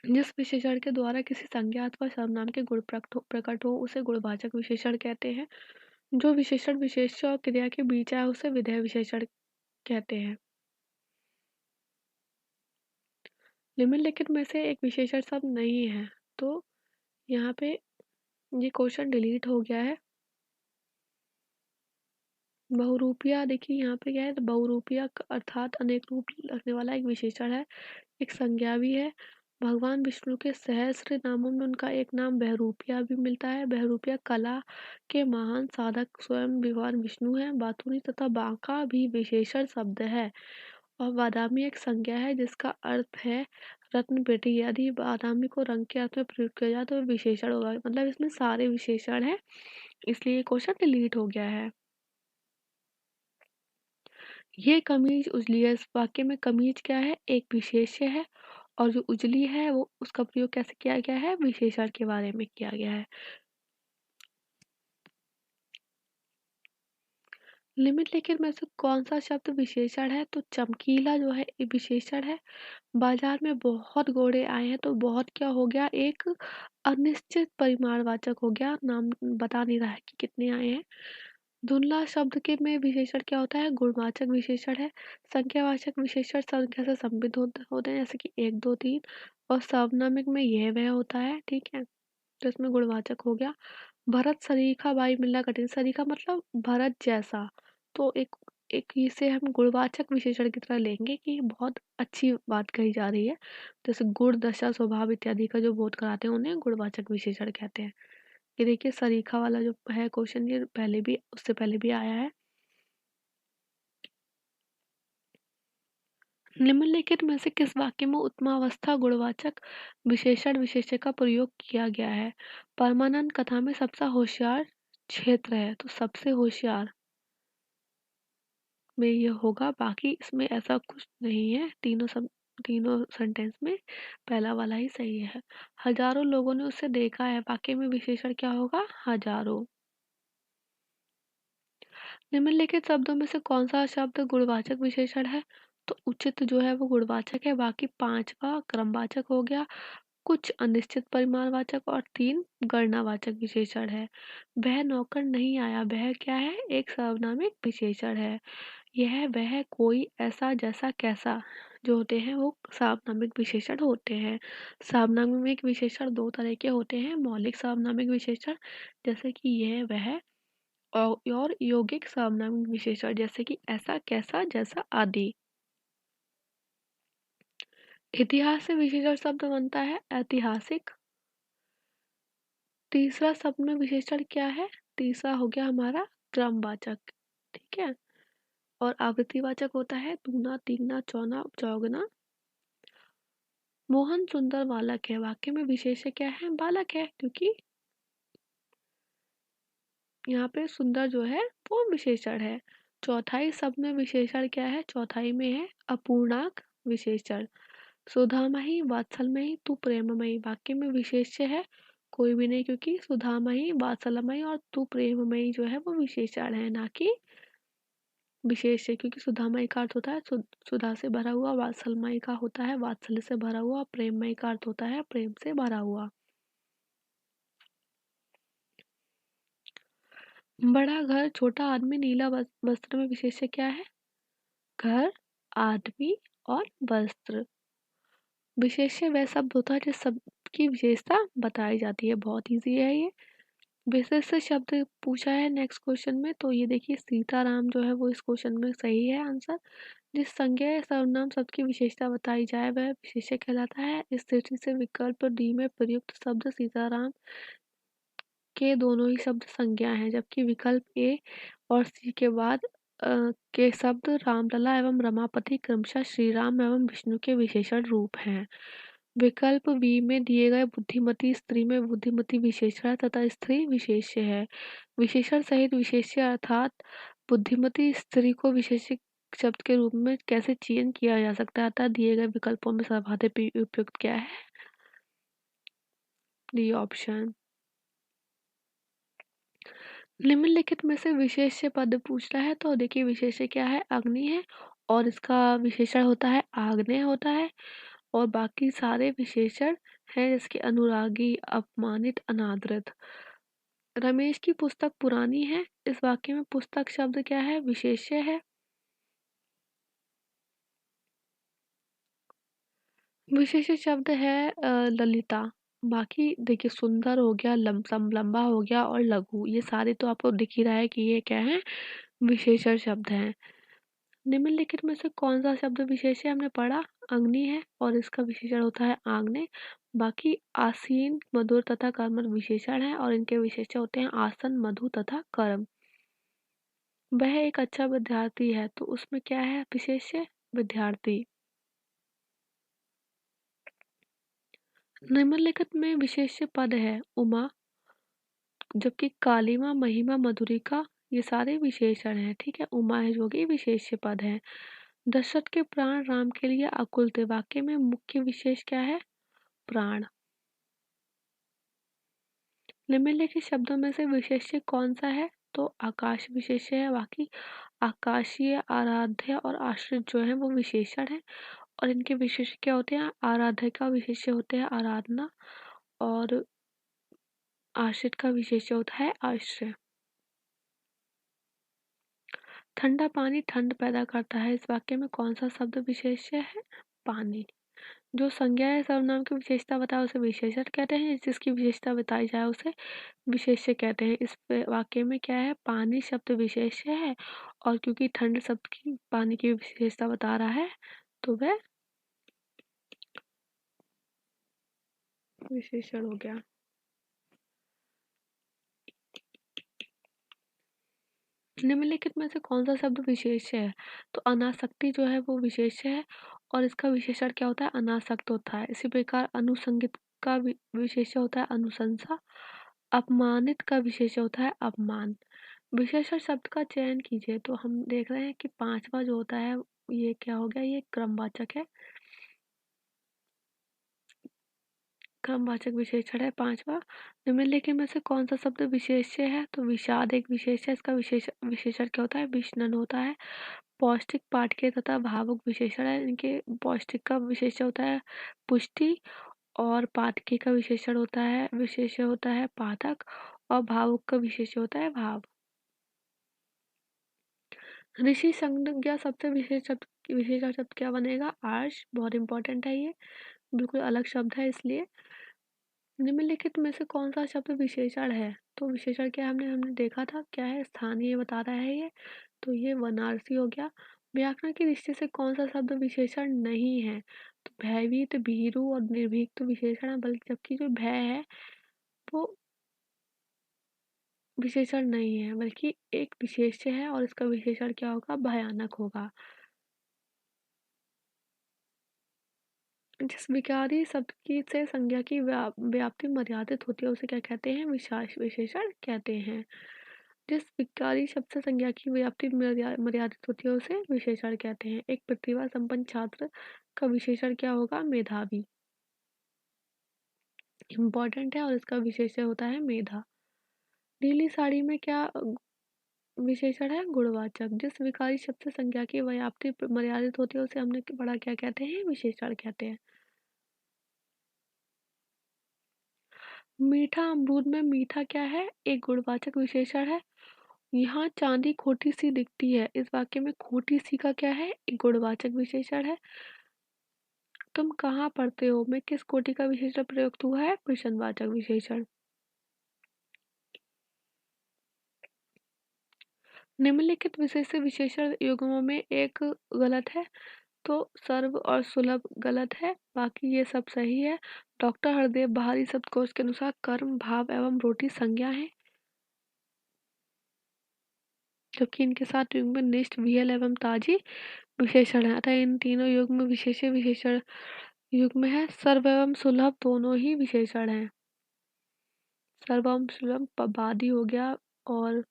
जिस विशेषण के द्वारा किसी संज्ञा अथवा सर्वनाम के गुण प्रकट हो उसे गुणवाचक विशेषण कहते हैं। जो विशेषण विशेष्य और क्रिया के बीच आए उसे विधेय विशेषण कहते हैं। निम्नलिखित में से एक विशेषण शब्द नहीं है। तो यहाँ पे ये क्वेश्चन डिलीट हो गया है। बहुरूपिया, देखिए यहाँ पे क्या है, तो बहुरूपिया अर्थात अनेक रूप रखने वाला एक विशेषण है, एक संज्ञा भी है। भगवान विष्णु के सहस्त्र नामों में उनका एक नाम बहरूपिया भी मिलता है। बहरूपिया कला के महान साधक स्वयं भगवान विष्णु हैं। बातूनी तथा बांका भी विशेषण शब्द है। और बादामी एक संज्ञा है जिसका अर्थ है रत्न पेटी। यदि बादामी को रंग के अर्थ में प्रयोग किया जाए तो विशेषण होगा। मतलब इसमें सारे विशेषण हैं, इसलिए क्वेश्चन डिलीट हो गया है। ये कमीज उजली है। इस वाक्य में कमीज क्या है, एक विशेष्य है, और जो उजली है वो उसका प्रयोग कैसे किया गया है, विशेषण के बारे में किया गया है। निम्नलिखित में से कौन सा शब्द विशेषण है? तो चमकीला जो है ये विशेषण है। बाजार में बहुत घोड़े आए हैं, तो बहुत क्या हो गया, एक अनिश्चित परिमाणवाचक हो गया, नाम बता नहीं रहा है कि कितने आए हैं। धुंधला शब्द के में विशेषण क्या होता है, गुणवाचक विशेषण है। संख्यावाचक विशेषण संख्या से संबंधित होते हैं, जैसे कि 1 2 3। और सार्वनामिक में यह वह होता है, ठीक है, तो इसमें गुणवाचक हो गया। भरत सरीखा बाई मिलना कठिन, सरीखा मतलब भरत जैसा। तो एक एक इसे हम गुणवाचक विशेषण की तरह लेंगे कि बहुत अच्छी बात कही जा रही है। जैसे गुण, दशा, स्वभाव इत्यादि का जो बोध कराते हैं उन्हें गुणवाचक विशेषण कहते हैं। ये देखिए, सरीखा वाला जो है क्वेश्चन, ये पहले भी, उससे पहले भी आया है। निम्नलिखित में से किस वाक्य में उत्तमावस्था गुणवाचक विशेषण विशेष्य का प्रयोग किया गया है? परमानंद कथा में सबसे होशियार क्षेत्र है, तो सबसे होशियार में ये होगा। बाकी इसमें ऐसा कुछ नहीं है, तीनों सेंटेंस में पहला वाला ही सही है। हजारों लोगों ने उसे देखा है, वाक्य में विशेषण क्या होगा, हजारों। निम्नलिखित शब्दों में से कौन सा शब्द गुणवाचक विशेषण है? तो उचित जो है वो गुणवाचक है। बाकी 5 का क्रमवाचक हो गया, कुछ अनिश्चित परिमाणवाचक और 3 गणनावाचक विशेषण है। वह नौकर नहीं आया, वह क्या है, एक सर्वनामिक विशेषण है। यह वह कोई ऐसा जैसा कैसा जो होते हैं वो सार्वनामिक विशेषण होते हैं। सार्वनामिक विशेषण 2 तरह के होते हैं, मौलिक सार्वनामिक विशेषण जैसे कि यह वह, और यौगिक सार्वनामिक विशेषण जैसे कि ऐसा, कैसा, जैसा आदि। इतिहास से विशेषण शब्द बनता है ऐतिहासिक। तीसरा शब्द में विशेषण क्या है, तीसरा हो गया हमारा क्रमवाचक। ठीक है। और आवृत्तिवाचक होता है दूना, तीगना, चौना, चौगुना। मोहन सुंदर बालक है, वाक्य में विशेष्य क्या है? बालक है, क्योंकि यहाँ पे सुंदर जो है वो विशेषण है। चौथाई शब्द में विशेषण क्या है? चौथाई में है अपूर्णांक विशेषण। सुधामयी वात्सल्यमयी तू प्रेममयी, वाक्य में विशेष्य है कोई भी नहीं, क्योंकि सुधामयी, वात्सल्यमयी और तू प्रेममयी जो है वो विशेषण है, ना कि विशेष्य। क्योंकि सुधामयी का अर्थ होता है सुधा से भरा हुआ, वात्सल्यमयी का होता है वात्सल्य से भरा हुआ, प्रेममयी का अर्थ होता है प्रेम से भरा हुआ। बड़ा घर, छोटा आदमी, नीला वस्त्र में विशेष्य क्या है? घर, आदमी और वस्त्र। विशेष्य वह शब्द होता है जिस शब्द की विशेषता बताई जाती है। बहुत इजी है ये। विशेष्य शब्द पूछा है नेक्स्ट क्वेश्चन में, तो ये देखिए सीताराम जो है वो इस क्वेश्चन में सही है आंसर। जिस संज्ञा या सर्वनाम शब्द की विशेषता बताई जाए वह विशेष्य कहलाता है। इस दृष्टि से विकल्प डी में प्रयुक्त शब्द सीताराम के दोनों ही शब्द संज्ञा हैं, जबकि विकल्प ए और सी के बाद के शब्द रामलला एवं रमापति क्रमशः श्रीराम एवं विष्णु के विशेषण रूप हैं। विकल्प बी में दिए गए बुद्धिमती स्त्री में बुद्धिमती विशेषण है तथा स्त्री विशेष्य है। विशेषण सहित विशेष्य अर्थात बुद्धिमती स्त्री को विशेष्य शब्द के रूप में कैसे चयन किया जा सकता है? अतः दिए गए विकल्पों में सर्वाधिक उपयुक्त क्या है? D option. निम्नलिखित में से विशेष्य पद पूछ रहा है, तो देखिए विशेष्य क्या है? अग्नि है और इसका विशेषण होता है आग्नेय होता है। और बाकी सारे विशेषण हैं जैसे अनुरागी, अपमानित, अनादृत। रमेश की पुस्तक पुरानी है, इस वाक्य में पुस्तक शब्द क्या है? विशेष्य है। विशेष्य शब्द है ललिता। बाकी देखिए सुंदर हो गया, लंबा हो गया और लघु, ये सारे तो आपको दिख ही रहा है कि ये क्या है? विशेषण शब्द हैं। निम्नलिखित में से कौन सा शब्द विशेष है? हमने पढ़ा अग्नि है और इसका विशेषण होता है आग्नेय। बाकी आसीन, मधुर तथा कर्मठ विशेषण है और इनके विशेषण होते हैं आसन, मधु तथा कर्म। वह एक अच्छा विद्यार्थी है, तो उसमें क्या है विशेष्य? विद्यार्थी। निम्नलिखित में विशेष्य पद है उमा, जबकि कालिमा, महिमा, मधुरिका ये सारे विशेषण हैं। ठीक है, उमा है जो कि विशेष्य पद है। दशरथ के प्राण राम के लिए आकुल थे, वाक्य में मुख्य विशेष क्या है? प्राण। निम्नलिखित शब्दों में से विशेष्य कौन सा है? तो आकाश विशेष्य है। बाकी आकाशीय, आराध्य और आश्रित जो है वो विशेषण है और इनके विशेष क्या होते हैं? आराध्य का विशेष्य होते हैं आराधना और आश्रित का विशेष्य होता है आश्रय। ठंडा पानी ठंड पैदा करता है, इस वाक्य में कौन सा शब्द विशेष्य है? पानी। जो संज्ञा या सर्वनाम की विशेषता बताए उसे विशेषण कहते हैं, जिसकी विशेषता बताई जाए उसे विशेष्य कहते हैं। इस वाक्य में क्या है? पानी शब्द विशेष्य है और क्योंकि ठंड शब्द की पानी की विशेषता बता रहा है तो वह विशेषण हो गया। निम्नलिखित में से कौन सा शब्द विशेष्य है? तो अनासक्ति जो है वो विशेष्य है और इसका विशेषण क्या होता है? अनासक्त होता है। इसी प्रकार अनुसंगित का विशेष्य होता है अनुशंसा। अपमानित का विशेष्य होता है अपमान। विशेषण शब्द का चयन कीजिए, तो हम देख रहे हैं कि पांचवा जो होता है ये क्या हो गया? ये क्रमवाचक है। क्रमवाचक विशेषण है पांचवा। निम्नलिखित में से कौन सा शब्द विशेष्य है? तो विषाद एक विशेष है, इसका विशेषण क्या होता है? विषणन होता है। पौष्टिक, पाठकीय तथा भावुक विशेषण है, इनके पौष्टिक का विशेषण होता है पुष्टि और पाठकीय का विशेषण होता है पाठक और भावुक का विशेषण होता है भाव। ऋषि संज्ञा सबसे विशेषण शब्द क्या बनेगा? आर्ष। बहुत इंपॉर्टेंट है ये, बिल्कुल अलग शब्द है इसलिए। निम्नलिखित में से कौन सा शब्द विशेषण है? तो विशेषण क्या हमने हमने देखा था क्या है? स्थानीय बता रहा है ये, तो ये वनारसी हो गया। व्याकरण की दृष्टि से कौन सा शब्द विशेषण नहीं है? तो भयभीत, भीरु और निर्भीक तो विशेषण है, बल्कि जबकि जो भय है वो विशेषण नहीं है, बल्कि एक विशेष्य है और इसका विशेषण क्या होगा? भयानक होगा। जिस विकारी शब्द की से संज्ञा की व्याप्ति मर्यादित होती है उसे क्या कहते हैं? विशेषण कहते हैं। जिस विकारी शब्द से संज्ञा की व्याप्ति मर्यादित होती है उसे विशेषण कहते हैं। एक प्रतिभा संपन्न छात्र का विशेषण क्या होगा? मेधावी। इम्पोर्टेंट है और इसका विशेषण होता है मेधा। नीली साड़ी में क्या विशेषण है? गुणवाचक। जिस विकारी शब्द से संज्ञा की व्याप्ति मर्यादित होती है उसे हमने पढ़ा क्या कहते हैं? विशेषण कहते हैं। मीठा अमरूद में मीठा क्या है? एक गुणवाचक विशेषण है। यहाँ चांदी खोटी सी दिखती है, इस वाक्य में खोटी सी का क्या है? एक गुणवाचक विशेषण है। तुम कहाँ पढ़ते हो में किस कोटि का विशेषण प्रयुक्त हुआ है? प्रश्नवाचक विशेषण। निम्नलिखित विशेष विशेषण युग्मों में एक गलत है, तो सर्व और सुलभ गलत है, बाकी ये सब सही है। डॉक्टर हरदेव बाहरी शब्दकोश के अनुसार कर्म, भाव एवं रोटी संज्ञा है, जबकि इनके साथ युग्म निष्ठ, विहल एवं ताजी विशेषण है। अतः इन तीनों युग्म विशेषण युग्म है। सर्व एवं सुलभ दोनों ही विशेषण हैं। सर्व एवं सुलभ बादी हो गया और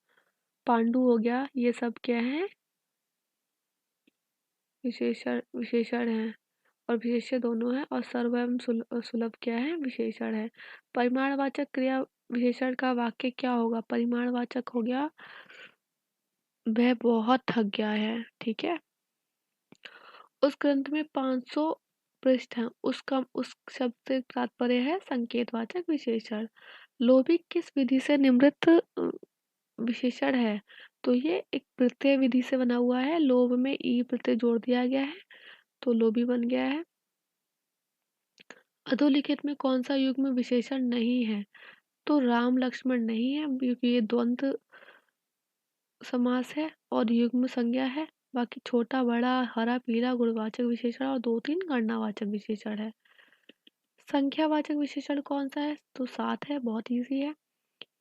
पांडु हो गया, ये सब क्या है? विशेषण है और विशेष्य दोनों है। और सर्व एवं सुलभ क्या है? विशेषण है। परिमाणवाचक क्रिया विशेषण का वाक्य क्या होगा? परिमाणवाचक हो गया वह बहुत थक गया है। ठीक है। उस ग्रंथ में 500 पृष्ठ हैं, उस शब्द से तात्पर्य है संकेतवाचक विशेषण। लोभी किस विधि से निम्रित विशेषण है? तो ये एक प्रत्यय विधि से बना हुआ है। लोभ में ई प्रत्यय जोड़ दिया गया है तो लोभी बन गया है। अधोलिखित में कौन सा युग्म विशेषण नहीं है? तो राम लक्ष्मण नहीं है क्योंकि ये द्वंद्व समास है और युग्म संज्ञा है। बाकी छोटा बड़ा हरा पीला गुणवाचक विशेषण और 2-3 गणनावाचक विशेषण है। संख्यावाचक विशेषण कौन सा है? तो 7 है, बहुत इजी है।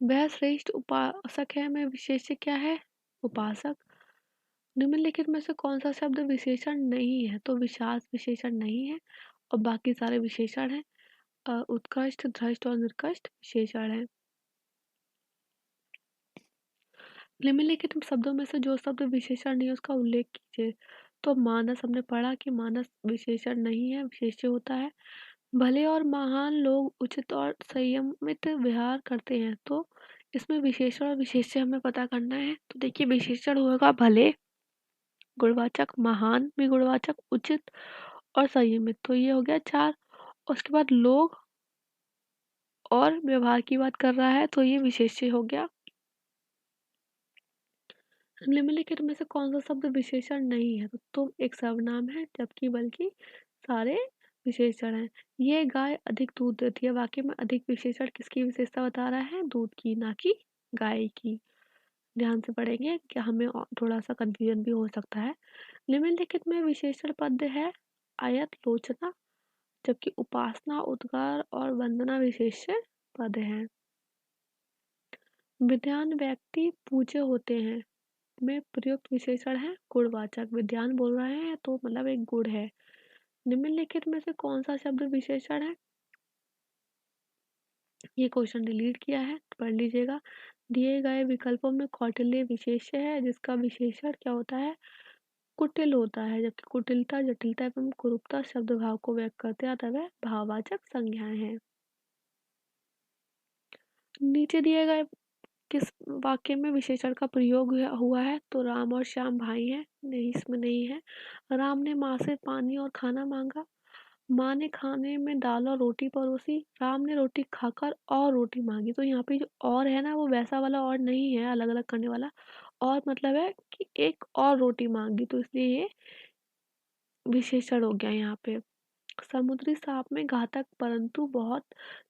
वह श्रेष्ठ उपासक है में विशेष्य क्या है? उपासक। निम्नलिखित में से कौन सा शब्द विशेषण नहीं है? तो विशास विशेषण नहीं है और बाकी सारे विशेषण हैं। उत्कृष्ट, धृष्ट और निर्कृष्ट विशेषण है। निम्नलिखित शब्दों में से जो शब्द विशेषण नहीं है उसका उल्लेख कीजिए। तो मानस हमने पढ़ा कि मानस विशेषण नहीं है, विशेष्य होता है। भले और महान लोग उचित और संयमित व्यवहार करते हैं, तो इसमें विशेषण और विशेष्य हमें पता करना है। तो देखिए विशेषण होगा भले गुणवाचक, महान भी गुणवाचक, उचित और संयमित, तो ये हो गया 4। उसके बाद लोग और व्यवहार की बात कर रहा है तो ये विशेष्य हो गया। निम्नलिखित में से कौन सा शब्द विशेषण नहीं है? तो तुम एक सर्वनाम है, जबकि बल्कि सारे विशेषण हैं। ये गाय अधिक दूध देती है, वाक्य में अधिक विशेषण किसकी विशेषता बता रहा है? दूध की, ना कि गाय की। ध्यान से पढ़ेंगे कि हमें थोड़ा सा कंफ्यूजन भी हो सकता है। निम्नलिखित में विशेषण पद है आयत, लोचना, जबकि उपासना, उद्गार और वंदना विशेष्य पद हैं। विद्वान व्यक्ति पूज्य होते हैं में प्रयुक्त विशेषण है गुणवाचक। विद्वान बोल रहे हैं तो मतलब एक गुण है। निम्नलिखित में से कौन सा शब्द विशेषण है? ये क्वेश्चन डिलीट किया है, पढ़ लीजिएगा। दिए गए विकल्पों में कौटिल्य विशेष्य है जिसका विशेषण क्या होता है? कुटिल होता है, जबकि कुटिलता, जटिलता एवं कुरूपता शब्द भाव को व्यक्त करते हैं, अतः वह भाववाचक संज्ञाएं हैं। नीचे दिए गए किस वाक्य में विशेषण का प्रयोग हुआ है? तो राम और श्याम भाई हैं, नहीं इसमें नहीं है। राम ने माँ से पानी और खाना मांगा, माँ ने खाने में दाल और रोटी परोसी, राम ने रोटी खाकर और रोटी मांगी। तो यहाँ पे जो और है ना वो वैसा वाला और नहीं है, अलग अलग करने वाला। और मतलब है कि एक और रोटी मांगी, तो इसलिए ये विशेषण हो गया यहाँ पे। समुद्री सांप में घातक परंतु बहुत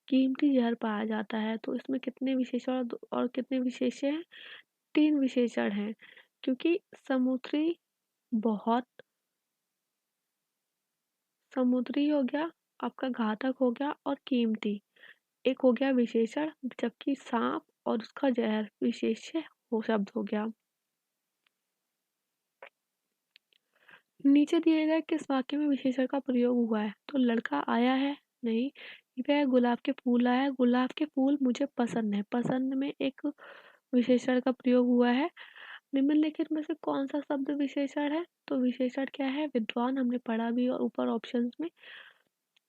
कीमती जहर पाया जाता है, तो इसमें कितने विशेषण और कितने विशेष्य हैं? 3 विशेषण हैं, क्योंकि बहुत समुद्री हो गया, आपका घातक हो गया और कीमती एक हो गया विशेषण, जबकि सांप और उसका जहर विशेष्य वो शब्द हो गया। नीचे दिए गए किस वाक्य में विशेषण का प्रयोग हुआ है? तो लड़का आया है, नहीं। वह गुलाब के फूल आया, गुलाब के फूल मुझे पसंद है, पसंद में एक विशेषण का प्रयोग हुआ है। निम्नलिखित में से कौन सा शब्द विशेषण है? तो विशेषण क्या है? विद्वान हमने पढ़ा भी और ऊपर ऑप्शंस में,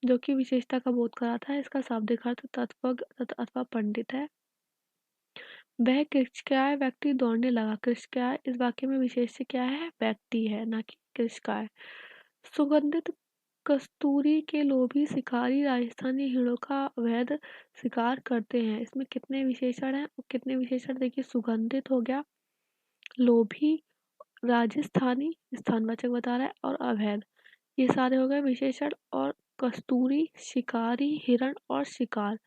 जो कि विशेषता का बोध कराता है। इसका शाब्दिक अर्थ तत्वज्ञ अथवा पंडित है। वह कृषकाय व्यक्ति दौड़ने लगा। कृषकाय इस वाक्य में विशेष्य क्या है? व्यक्ति है, ना कि कृषकाय। सुगंधित कस्तूरी के लोभी शिकारी राजस्थानी हिरणों का अवैध शिकार करते हैं। इसमें कितने विशेषण हैं और कितने विशेषण? देखिए, सुगंधित हो गया, लोभी, राजस्थानी स्थानवाचक बता रहा है, और अवैध, ये सारे हो गए विशेषण। और कस्तूरी, शिकारी, हिरण और शिकार,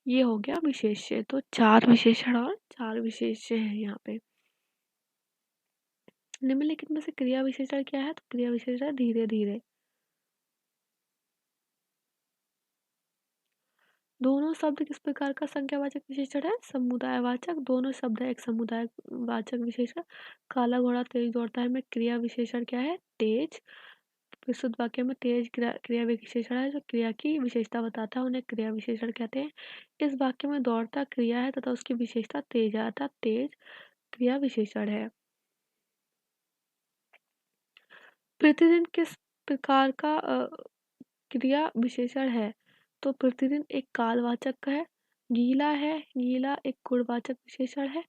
ये हो गया विशेष्य। तो 4 विशेषण और 4 विशेष्य हैं यहाँ पे। निम्नलिखित में से क्रिया विशेषण क्या है? तो क्रिया विशेषण धीरे धीरे। दोनों शब्द किस प्रकार का संख्यावाचक विशेषण है? समुदायवाचक। दोनों शब्द है एक समुदायवाचक विशेषण। काला घोड़ा तेज दौड़ता है में क्रिया विशेषण क्या है? तेज। प्रस्तुत वाक्य में तेज क्रिया विशेषण है जो क्रिया की विशेषता बताता है, उन्हें क्रिया विशेषण कहते हैं। इस वाक्य में दौड़ता क्रिया है तथा उसकी विशेषता तेज है, अर्थात तेज क्रिया विशेषण है। प्रतिदिन किस प्रकार का क्रिया विशेषण है? तो प्रतिदिन एक कालवाचक है। गीला है, गीला एक गुणवाचक विशेषण है।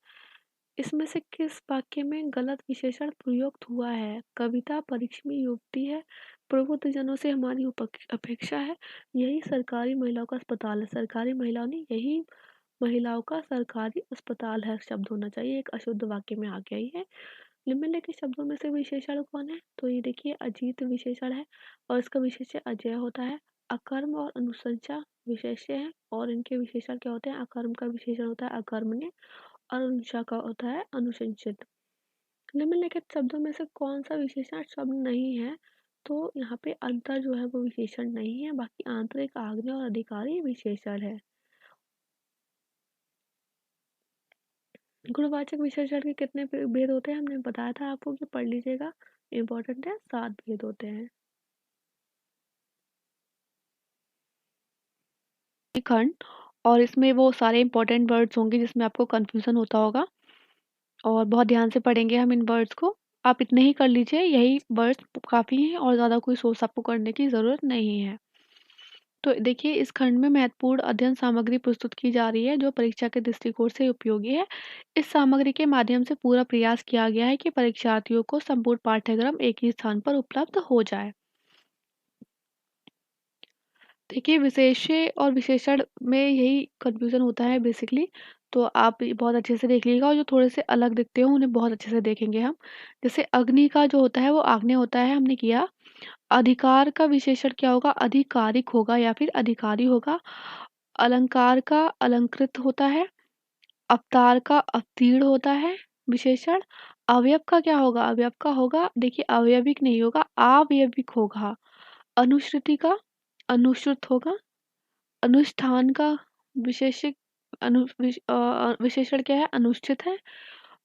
इसमें से किस वाक्य में गलत विशेषण प्रयुक्त हुआ है? कविता परिश्रमी युवती है, प्रबुद्ध जनों से हमारी अपेक्षा है, यही सरकारी महिलाओं का अस्पताल है। सरकारी महिलाओं ने, यही महिलाओं का सरकारी अस्पताल है शब्द होना चाहिए, एक अशुद्ध वाक्य में आ गया ही है। निम्नलिखित शब्दों में से विशेषण कौन है? तो ये देखिए, अजीत विशेषण है और इसका विशेष्य अजय होता है। अकर्म और अनुशंसा विशेष्य है और इनके विशेषण क्या होते हैं? अकर्म का विशेषण होता है अकर्मण्य और अनुशा का होता है अनुशंसित। निम्नलिखित शब्दों में से कौन सा विशेषण शब्द नहीं है? तो यहाँ पे अंतर जो है वो विशेषण नहीं है, बाकी आंतरिक, आग्नेय और अधिकारी विशेषण है। गुणवाचक विशेषण के कितने भेद होते हैं? हमने बताया था आपको कि पढ़ लीजिएगा, इम्पोर्टेंट है। 7 भेद होते हैं। खंड, और इसमें वो सारे इंपॉर्टेंट वर्ड्स होंगे जिसमें आपको कंफ्यूजन होता होगा, और बहुत ध्यान से पढ़ेंगे हम इन वर्ड्स को। आप इतने ही कर लीजिए, यही वर्ड्स काफ़ी हैं और ज़्यादा कोई सोर्स आपको करने की ज़रूरत नहीं है। तो देखिए, इस खंड में महत्वपूर्ण अध्ययन सामग्री प्रस्तुत की जा रही है जो परीक्षा के दृष्टिकोण से उपयोगी है। इस सामग्री के माध्यम से पूरा प्रयास किया गया है कि परीक्षार्थियों को संपूर्ण पाठ्यक्रम एक ही स्थान पर उपलब्ध हो जाए। देखिए, विशेष्य और विशेषण में यही कन्फ्यूज़न होता है बेसिकली, तो आप ये बहुत अच्छे से देख लीजिएगा, और जो थोड़े से अलग दिखते हो उन्हें बहुत अच्छे से देखेंगे हम। जैसे अग्नि का जो होता है वो आग्नेय होता है, हमने किया। अधिकार का विशेषण क्या होगा? आधिकारिक होगा या फिर अधिकारी होगा। अलंकार का अलंकृत होता है। अवतार का अवतीर्ण होता है विशेषण। अवयव का क्या होगा? अवयव का होगा, देखिए, अवयविक नहीं होगा, आवयविक होगा। अनुश्रुति का अनुश्रुत होगा। अनुष्ठान का विशेषिक विशेषण क्या है? अनुष्ठित है।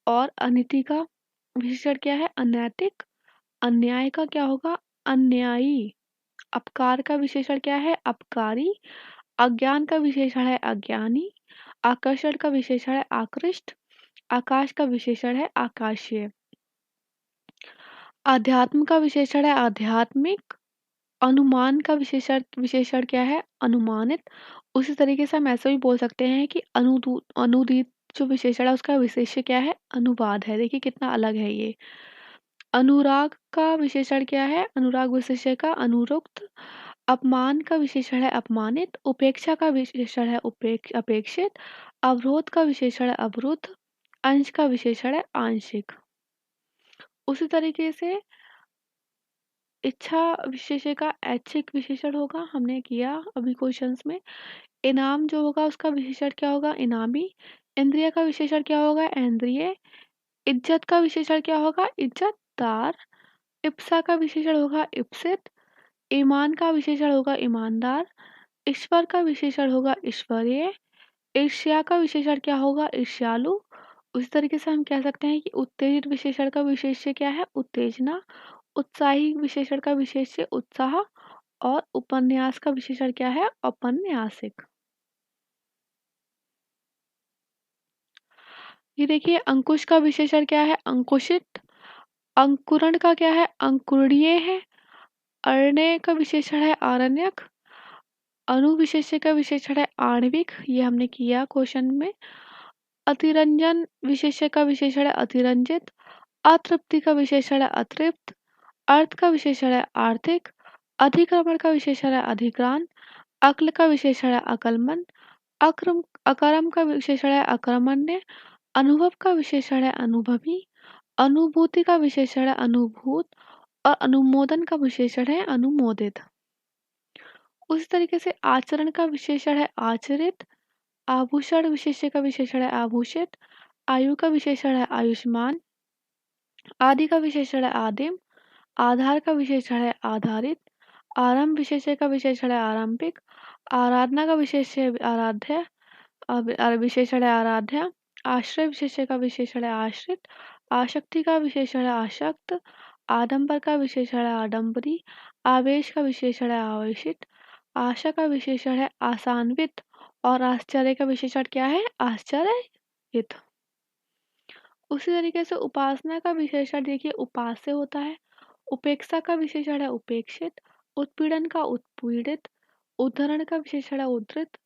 और अनिति का विशेषण क्या है? अनैतिक। अन्याय का क्या होगा? अन्यायी। अपकार का विशेषण क्या है? अपकारी। अज्ञान का विशेषण है अज्ञानी। आकर्षण का विशेषण है आकृष्ट। आकाश का विशेषण है आकाशीय। अध्यात्म का विशेषण है आध्यात्मिक। अनुमान का विशेषण क्या है? अनुमानित। उसी तरीके से हम ऐसे भी बोल सकते हैं कि अनुदित जो विशेषण है उसका विशेष्य क्या है? अनुवाद है। देखिए कितना अलग है ये। अनुराग का विशेषण क्या है? अनुराग विशेष्य का अनुरुक्त। अपमान का विशेषण है अपमानित। उपेक्षा का विशेषण है अपेक्षित। अवरोध का विशेषण है अवरुद्ध। अंश का विशेषण है आंशिक। उसी तरीके से इच्छा विशेष्य का ऐच्छिक विशेषण होगा, हमने किया अभी क्वेश्चंस में। इनाम जो होगा उसका विशेषण क्या होगा? इनामी। इंद्रिय का विशेषण क्या होगा? इंद्रिय। इज्जत का विशेषण क्या होगा? इज्जतदार। इप्सा का विशेषण होगा इप्सित। ईमान का विशेषण होगा ईमानदार। ईश्वर का विशेषण होगा ईश्वरीय। ईर्ष्या का विशेषण क्या होगा? ईर्ष्यालु। उसी तरीके से हम कह सकते हैं कि उत्तेजित विशेषण का विशेष्य क्या है? उत्तेजना। उत्साही विशेषण का विशेष्य उत्साह। और उपन्यास का विशेषण क्या है? औपन्यासिक। ये देखिए, अंकुश का विशेषण क्या है? अंकुशित। अंकुरण का क्या है? अंकुरणीय है। अरण्य का विशेषण है आरण्यक। अणुविशेष्य का विशेषण है आणविक, ये हमने किया क्वेश्चन में। अतिरंजन विशेष्य का विशेषण है अतिरंजित। अतृप्ति का विशेषण है अतृप्त। अर्थ का विशेषण है आर्थिक। अधिक्रमण का विशेषण है अधिक्रांत। अक्ल का विशेषण है अकलमन। अकर्म का विशेषण है अकर्मण्य। अनुभव का विशेषण है अनुभवी। अनुभूति का विशेषण है अनुभूत। और अनुमोदन का विशेषण है अनुमोदित। उसी तरीके से आचरण का विशेषण है आचरित। आभूषण विशेष्य का विशेषण है आभूषित। आयु का विशेषण है आयुष्मान। आदि का विशेषण है आदिम। आधार का विशेषण है आधारित। आरंभ विशेष्य का विशेषण है आरंभिक। आराधना का विशेष्य है आराध्य। विशेषण है आराध्या। आश्रय विशेष्य का विशेषण है आश्रित। आसक्ति का विशेषण है आसक्त। आडंबर का विशेषण है आडंबरी। आवेश का विशेषण है आवेशित। आशा का विशेषण है आसान्वित। और आश्चर्य का विशेषण क्या है? आश्चर्यहित। उसी तरीके से उपासना का विशेषण देखिए उपास्य होता है। उपेक्षा का विशेषण है उपेक्षित। उत्पीड़न का उत्पीड़ित। उद्धरण का विशेषण है उद्धृत।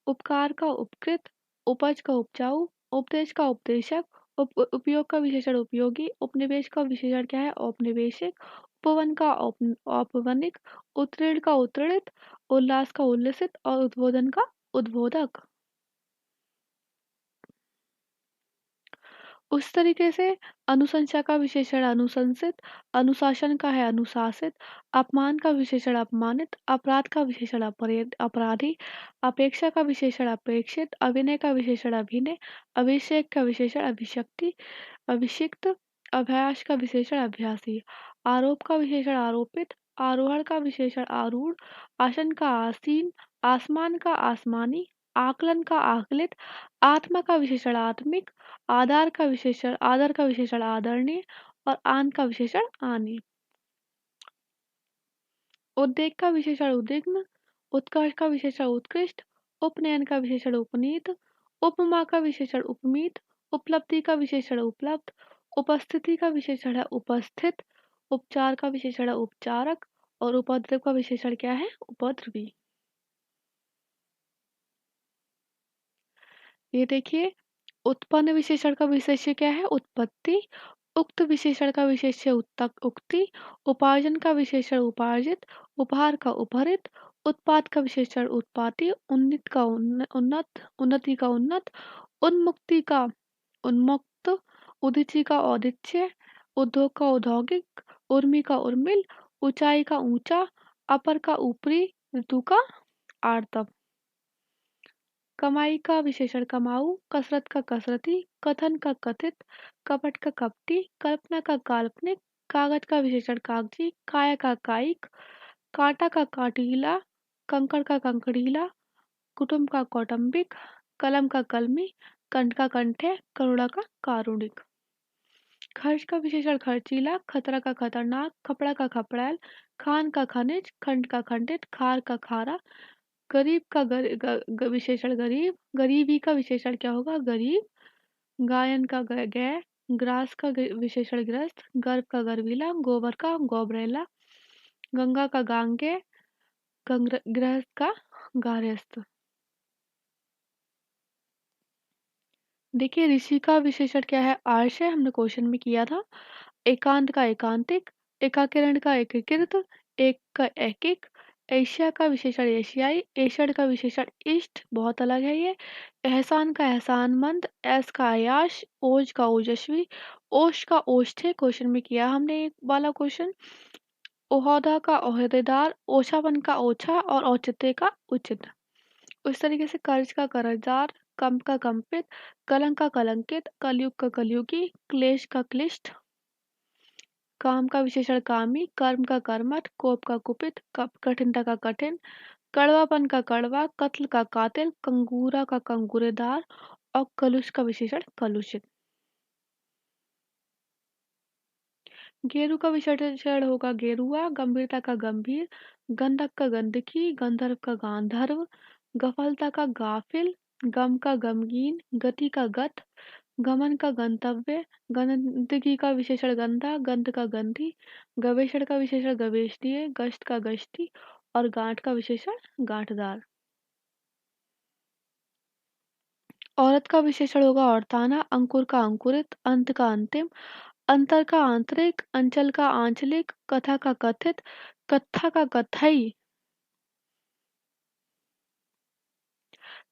उपकार का उपकृत। उपज का उपजाऊ। उपदेश का उपदेशक। उपयोग का विशेषण उपयोगी। उपनिवेश का विशेषण क्या है? औपनिवेशिक। उपवन का औपवनिक। उत्तीर्ण का उत्तीर्णित। उल्लास का उल्लसित। और उद्बोधन का उद्बोधक। उस तरीके से अनुशंसा का विशेषण अनुशंसित। अनुशासन का है अनुशासित। अपमान का विशेषण अपमानित। अपराध का विशेषण अपराधी। अपेक्षा का विशेषण अपेक्षित। अभिनय का विशेषण अभिनय। अभिषेक का विशेषण अभिषक्ति। अभिषिक्त। अभ्यास का विशेषण अभ्यासी। आरोप का विशेषण आरोपित। आरोहण का विशेषण आरूढ़। आसन का आसीन। आसमान का आसमानी। आकलन का आकलित। आत्मा का विशेषण आत्मिक। आदर का विशेषण आदरणीय। और आन का विशेषण आनी। उद्वेग का विशेषण उद्विग्न। उत्कर्ष का विशेषण उत्कृष्ट। उपनयन का विशेषण उपनीत। उपमा का विशेषण उपमीत। उपलब्धि का विशेषण उपलब्ध। उपस्थिति का विशेषण है उपस्थित। उपचार का विशेषण है उपचारक। और उपद्रव का विशेषण क्या है? उपद्रवी। ये देखिए, उत्पन्न विशेषण का विशेष्य क्या है? उत्पत्ति। उक्त विशेषण का विशेष्य उक्ति। उपार्जन का विशेषण उपार्जित। उपहार का उपहरित। उत्पाद का विशेषण उत्पाती। उन्नत का उन्नत। उन्नति का उन्नत। उन्मुक्ति का उन्मुक्त। उदीची का औदिच्य। उद्योग का औद्योगिक। उर्मी का उर्मिल। ऊंचाई का ऊंचा। अपर का ऊपरी। ऋतु का आर्तव। कमाई का विशेषण कमाऊ। कसरत का कसरती। कथन का कथित। कपट का कपटी। कल्पना का काल्पनिक। कागज का विशेषण कागजी। काया का कायिक। कांटा का काटीला। कंकड़ का कंकड़ीला। कुटुंब का कौटुंबिक। कलम का कलमी। कंठ का कंठे। करुणा का कारुणिक। खर्च का विशेषण खर्चीला। खतरा का खतरनाक। कपड़ा का खपड़ैल। खान का खनिज। खंड का खंडित। खार का खारा। गरीब का विशेषण गरीब। गरीबी का विशेषण क्या होगा? गरीब। गायन का गै। ग्रास का विशेषण ग्रस्त। गर्भ का गर्वीला। गोबर का गोबरेला। गंगा का गांगे। गृहस्थ का गारहस्थ। देखिए, ऋषि का विशेषण क्या है? आर्षय, हमने क्वेश्चन में किया था। एकांत का एकांतिक। एकाकिरण का एकीकृत। एक का एकिक। एशिया का विशेषण एशियाई। एषण का विशेषण इष्ट, बहुत अलग है ये। एहसान का एहसानमंद। ऐस का अयाश। ओज का ओजस्वी। ओश का ओष्ठे, क्वेश्चन में किया हमने एक वाला क्वेश्चन। ओहदा का ओहदेदार। ओछापन का ओछा। और औचित्य का उचित। उस तरीके से कर्ज का कर्जदार। कंप का कंपित। कलंक का कलंकित। कलयुग का कलयुगी। क्लेश का क्लिष्ट। काम का विशेषण कामी। कर्म का कर्मठ। कोप का कुपित। कठिनता का कठिन। कड़वापन का कड़वा, कत्ल का कातिल, कंगूरा का कंगूरेदार और कलुष का विशेषण कलुषित। गेरू का विशेषण होगा गेरुआ, गंभीरता का गंभीर, गंधक का गंधकी, गंधर्व का गांधर्व, गफलता का गाफिल, गम का गमगीन, गति का गत, गमन का गंतव्य, गंदगी का विशेषण गंदा, गंध का गंधी, गवेषण का विशेषण गवेषणीय, गश्त का गश्ती और गांठ का विशेषण गांठदार। औरत का विशेषण होगा औरताना, अंकुर का अंकुरित, अंत का अंतिम, अंतर का आंतरिक, अंचल का आंचलिक, कथा का कथित, कत्था का कथई,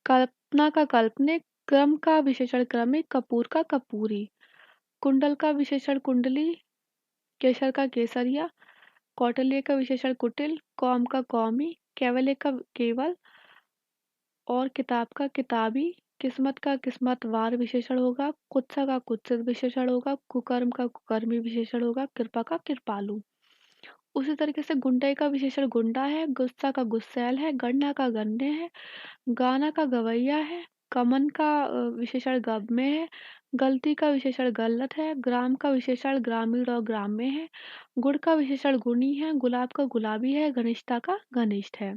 कल्पना का काल्पनिक, क्रम का विशेषण क्रमिक, कपूर का कपूरी, कुंडल का विशेषण कुंडली, केसर का केसरिया, कौटिल्य का विशेषण कुटिल, कौम का कौमी, कैवल्य का केवल और किताब का किताबी, किस्मत का किस्मतवार विशेषण होगा, कुत्सा का कुत्सित विशेषण होगा, कुकर्म का कुकर्मी विशेषण होगा, कृपा का कृपालु। उसी तरीके से गुंडई का विशेषण गुंडा है, गुस्सा का गुस्सैल है, गन्ना का गन्ने है, गाना का गवैया है, कमन का विशेषण गब में है, गलती का विशेषण गलत है, ग्राम का विशेषण ग्रामीण और ग्राम्य है, गुड़ का विशेषण गुणी है, गुलाब का गुलाबी है, घनिष्ठता का घनिष्ठ है।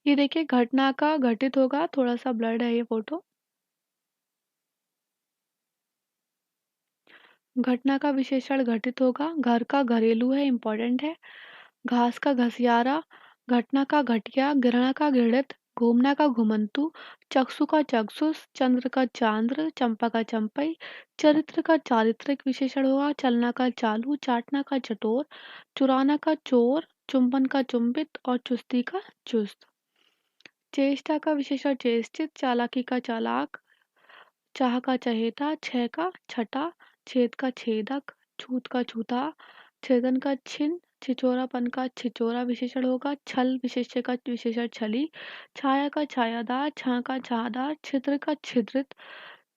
ये देखिए घटना का घटित होगा, थोड़ा सा ब्लर्ड है ये फोटो। घटना का विशेषण घटित होगा, घर का घरेलू है, इंपॉर्टेंट है, घास का घसियारा, घटना का घटिया, घृणा का घृणित, घूमना का घुमंतु, चक्षु का चक्षुष, चंद्र का चांद्र, चंपा का चंपई, चरित्र का चारित्रिक विशेषण होगा, चलना का चालू, चाटना का चटोर, चुराना का चोर, चुंबन का चुंबित और चुस्ती का चुस्त। चेष्टा का विशेषण चेष्टित, चालाकी का चालाक, चाह का चहेता, छह का छठा, छेद का छेदक, छूत का छूता, छेदन का छिन, छिचोरापन का छिचोरा विशेषण होगा, छल विशेष्य का विशेषण छली, छाया का छायादार, छां का छादार, छिद्र का छिद्रित,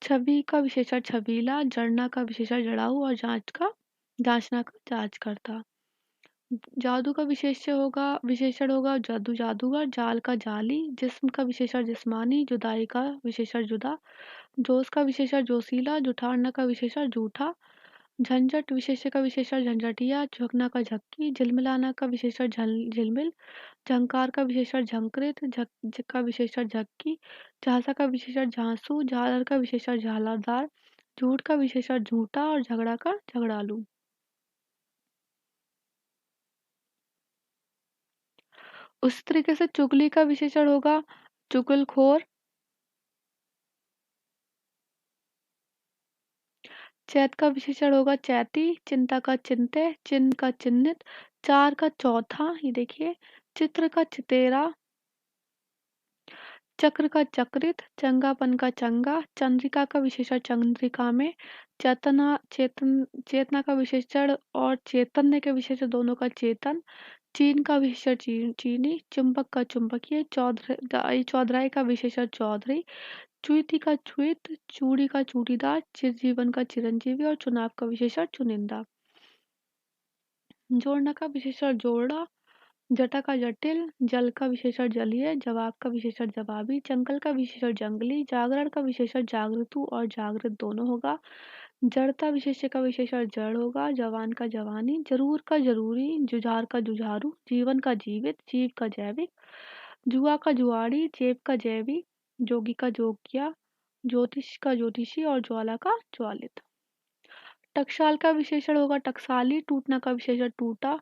छवि का विशेषण छबीला, जड़ना का विशेषण जड़ाऊ और जांच का जांचना का जांच करता। जादू का विशेषण होगा जादू जादूगर, जाल का जाली, जिस्म का विशेषण जिस्मानी, जुदाई का विशेषण जुदा, जोश का विशेषण जोशीला, जुठारना का विशेषण जूठा, झंझट विशेष्य का विशेषण झंझटिया, झुकना का झक्की, झिलमिलाना का विशेषण झिलमिल, झंकार का विशेषण झंकृत, झक का विशेषण झक्की, झांसा का विशेषण झांसू, झालर का विशेषण झालरदार, झूठ का विशेषण झूठा और झगड़ा का झगड़ालू। उसी तरीके से चुगली का विशेषण होगा चुगलखोर, चैत का विशेषण होगा चैती, चिंता का चिंते, चिन्ह का चिन्हित, चार का चौथा, ये देखिए, चित्र का चितेरा, चक्र का चक्रित, चंगापन का चंगा, चंद्रिका का विशेषण चंद्रिका में, चेतना का विशेषण और चैतन्य के विशेषण दोनों का चेतन, चीन का विशेषण चीनी, चुंबक का चुंबकीय, चौधराई का विशेषण चौधरी, च्युति का च्युत, चूड़ी का चूड़ीदार, चिरजीवन का चिरंजीवी और चुनाव का विशेषण चुनिंदा। जोड़ना का विशेषण जोड़ा, जटा का जटिल, जल का विशेषण जलीय, जवाब का विशेषण जवाबी, जंगल का विशेषण जंगली, जागरण का विशेषण जागृतु और जागृत दोनों होगा, जड़ता विशेष्य का विशेषण जड़ होगा, जवान का जवानी, जरूर का जरूरी, जुझार का जुझारू, जीवन का जीवित, जीव का जैविक, जुआ का जुआड़ी, जेब का जैवी, जोगी का जोगिया, ज्योतिष का ज्योतिषी और ज्वाला का ज्वालित। टकसाल का विशेषण होगा टकसाली, टूटना का विशेषण टूटा,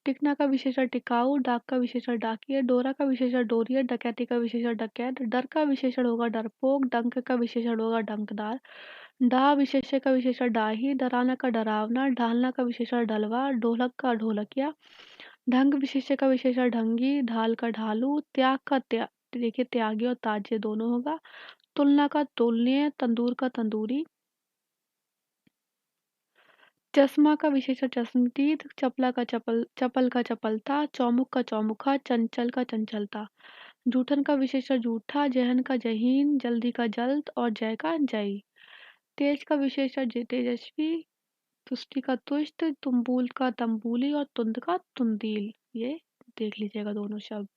टिकना का विशेषण टिकाऊ, डाक का विशेषण डाकिया, डोरा का विशेषण डोरिया, डकैती का विशेषण डकैत, डर का विशेषण होगा डरपोक, डंक का विशेषण होगा डंकदार, डाह विशेष्य का विशेषण डाही, डराना का डरावना, ढालना का विशेषण ढलवा, ढोलक का ढोलकिया, ढंग विशेष्य का विशेषण ढंगी, ढाल का ढालू, त्याग का त्याग, देखिए त्यागी और ताज्य दोनों होगा, तुलना का तुलनीय, तंदूर का तंदूरी, चश्मा का विशेषण चश्मदीद, चपला का चपल, चपल का चपलता, चौमुख का चौमुखा, चंचल का चंचलता। जूठन का विशेषण जूठा, जहन का जहीन, जल्दी का जल्द और जय का जयी। तेज का विशेषण तेजस्वी, तुष्टि का तुष्ट, तुम्बूल का तंबूली और तुंद का तुंदील। ये देख लीजिएगा दोनों शब्द।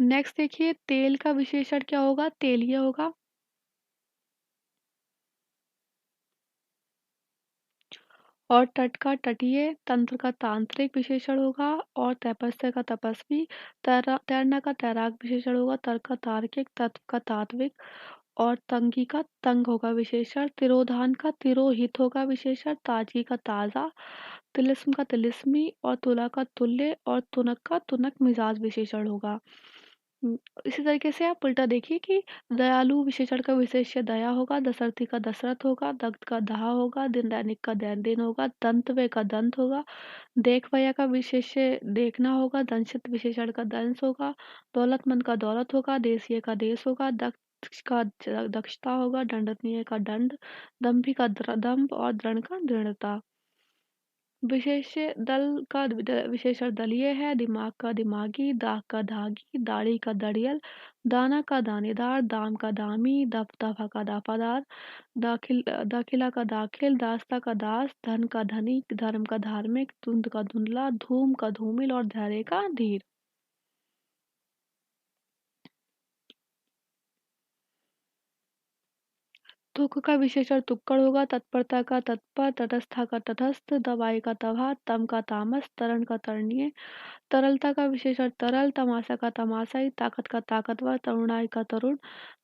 नेक्स्ट देखिए तेल का विशेषण क्या होगा, तेलीय होगा। और तट का तटीय, तंत्र का तांत्रिक विशेषण होगा। और तपस्या का तपस्वी, तैरना का तैराक विशेषण होगा। तर्क का तार्किक, तत्व का तात्विक और तंगी का तंग होगा विशेषण। तिरोधान का तिरोहित होगा विशेषण। ताजगी का ताज़ा, तिलिस्म का तिलिस्मी और तुला का तुल्य और तुनक का तुनक मिजाज विशेषण होगा। हम्म, इसी तरीके से आप उल्टा देखिए कि दयालु विशेषण का विशेष्य दया होगा। दशरथी का दशरथ होगा। दग्ध का दहा होगा। दिन दैनिक का दैन दिन होगा। दंतव्य का दंत होगा। देख भैया का विशेष्य देखना होगा। दंशित विशेषण का दंश होगा। दौलतमंद का दौलत होगा। देशीय का देश होगा। दक्ष का दक्षता होगा। दंडनीय का दंड, दंभी का दंभ और दृढ़ का दृढ़ता। विशेषण दलीय है। दिमाग का दिमागी, दाग का धागी, दाढ़ी का दड़ियल, दाना का दानेदार, दाम का दामी, दफा का दाफादार, दाखिला का दाखिल, दास्ता का दास, धन का धनी, धर्म का धार्मिक, धुंध का धुंधला, धूम का धूमिल और धैर्य का धीर। तुक का विशेषण तुक्कड़ होगा। तत्परता का तत्पर, तटस्था का तटस्थ, दवाई का तबाह, तम का तामस, तरण का तरणीय, तरलता का विशेषण तरल, तमाशा का तमाशाई, ताकत का ताकतवर, तरुणाई का तरुण,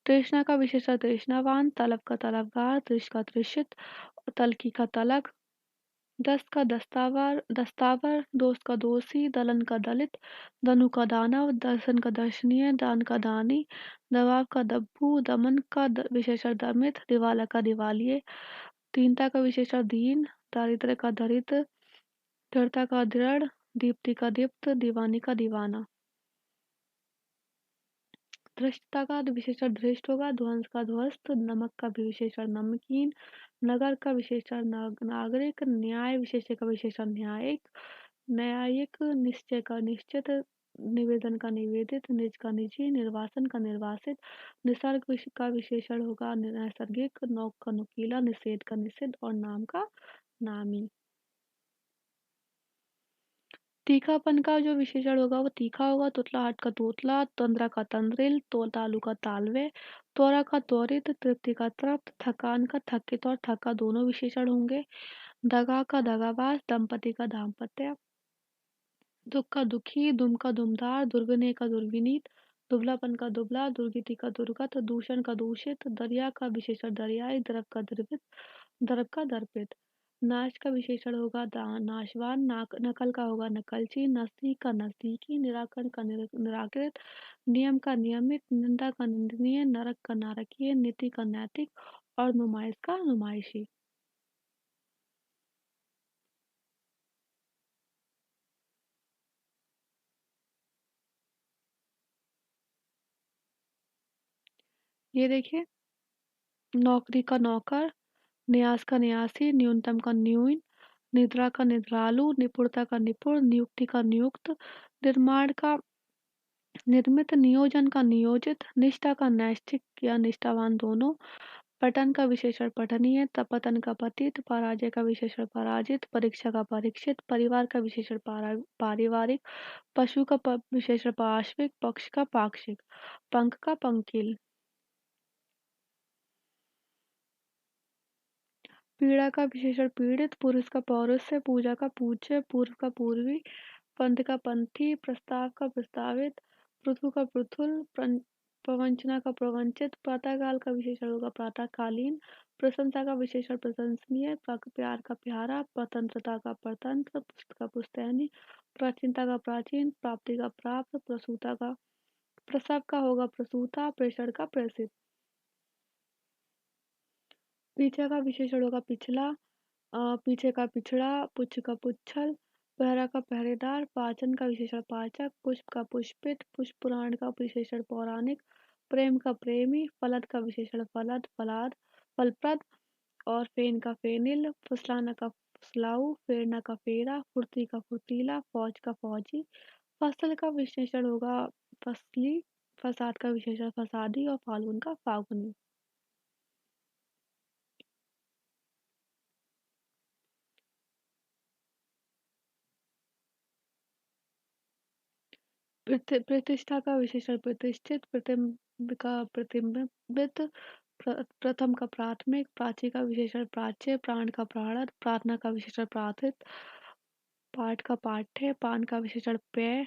तृष्णा का विशेषण तृष्णावान, तलब का तलबगार, तृष का तृषित, तलकी का तलक, दस्त का दस्तावर दस्तावर, दोस्त का दोषी, दलन का दलित, दनु का दानव, दर्शन का दर्शनीय, दान का दानी, दबाव का दब्बू, दमन का विशेषण दमित, दिवाला का दिवालिये, दीनता का विशेषण दीन, दारिद्र्य का दरिद्र, दृढ़ता का दृढ़, दीप्ति का दीप्त, दीवानी का दीवाना। धृष्टता का विशेषण धृष्ट होगा। ध्वंस का ध्वस्त, नमक का भी विशेषण नमकीन, नगर का विशेषण नागरिक, न्याय विशेषण का विशेषण न्यायिक, न्यायिक, निश्चय का निश्चित, निवेदन का निवेदित, निज का निजी, निर्वासन का निर्वासित, निसर्ग का विशेषण होगा नैसर्गिक, नौक का नुकीला, निषेध का निषिद्ध और नाम का नामी। तीखापन का जो विशेषण होगा वो तीखा होगा। तुतलाहट का तोतला, तंद्रा का तंद्रिल, तालु का तालवे, त्वरा का त्वरित, तृप्ति का तृप्त, थकान का थकित और थका दोनों विशेषण होंगे। दगा का दगाबाज, दंपति का दाम्पत्य, दुख का दुखी, दुम का दुमदार, दुर्विनय का दुर्विनीत, दुबलापन का दुबला, दुर्गति का दुर्गत, दूषण का दूषित, दरिया का विशेषण दरियाई, द्रव का द्रवित, दर्प का दर्पित। नाश का विशेषण होगा नाशवान, नकल का होगा नकलची, नजदीक का नजदीकी, निराकरण का निराकृत, नियम का नियमित, निंदा का निंदनीय, नरक का नारकीय, नीति का नैतिक और नुमाइश का नुमाइशी। ये देखिए नौकरी का नौकर, न्यास का न्यासी, न्यूनतम का न्यून, निद्रा का निद्रालु, निपुणता का निपुण, नियुक्ति का नियुक्त, निर्माण का निर्मित, नियोजन का नियोजित, निष्ठा का नैष्ठिक या निष्ठावान दोनों, पठन का विशेषण पठनीय, पतन का पतित, पराजय का विशेषण पराजित, परीक्षा का परीक्षित, परिवार का विशेषण पारिवारिक, पशु का विशेषण पार्श्विक, पक्ष का पाक्षिक, पंख का पंकिल। पीड़ा का विशेषण पीड़ित, पुरुष का पौरुष, पूजा का पूज्य, पूर्व का पूर्वी, पंथ का पंथी, प्रस्ताव का प्रस्तावित, पृथु का पृथुल, प्रवंचना का प्रवंचित, प्रातःकाल का विशेषण होगा प्रातःकालीन, प्रशंसा का विशेषण प्रशंसनीय, प्यार का प्यारा, स्वतंत्रता का परतंत्र, पुस्तक का पुस्तैनी, प्राचीनता का प्राचीन, प्राप्ति का प्राप्त, प्रसूता का प्रसव का होगा प्रसूता, प्रेषण का प्रेषित। पीछे का विशेषण होगा पिछला, पीछे का पिछड़ा, पुच्छ का पुच्छल, पहरा का पहरेदार, पाचन का विशेषण पाचक, पुष्प का पुष्पित, पुष्प पुराण का विशेषण पौराणिक, प्रेम का प्रेमी, फलद का विशेषण फलद फलाद फलप्रद, और फेन का फेनिल, फुसलाना का फुसलाऊ, फेरना का फेरा, फुर्ती का फुर्तीला, फौज का फौजी। फसल का विशेषण होगा फसली, फसाद का विशेषण फसादी और फाल्गुन का फागुनी। प्रतिष्ठा का विशेषण प्रतिष्ठित, प्रतिबिंब का प्रतिबिंबित, प्रथम का प्राथमिक, प्राची का विशेषण प्राच्य, प्राण का प्राणद, प्रार्थना का विशेषण प्रार्थित, पाठ का पाठ्य, पान का विशेषण पेय,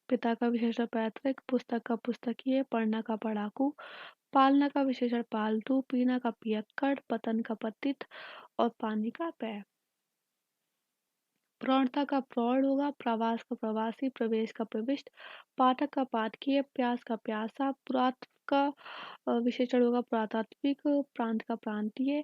पिता का विशेषण पैतृक, पुस्तक का पुस्तकीय, पढ़ना का पढ़ाकू, पालना का विशेषण पालतू, पीना का पियक्कड़, पतन का पतित और पानी का पेय। प्रौढ़ता का प्रौढ़ होगा, प्रवास का प्रवासी, प्रवेश का प्रविष्ट, पाठक का पाठकीय, प्यास का प्यासा, पुरात का विशेषण होगा पुरातात्विक, प्रांत का प्रांतीय,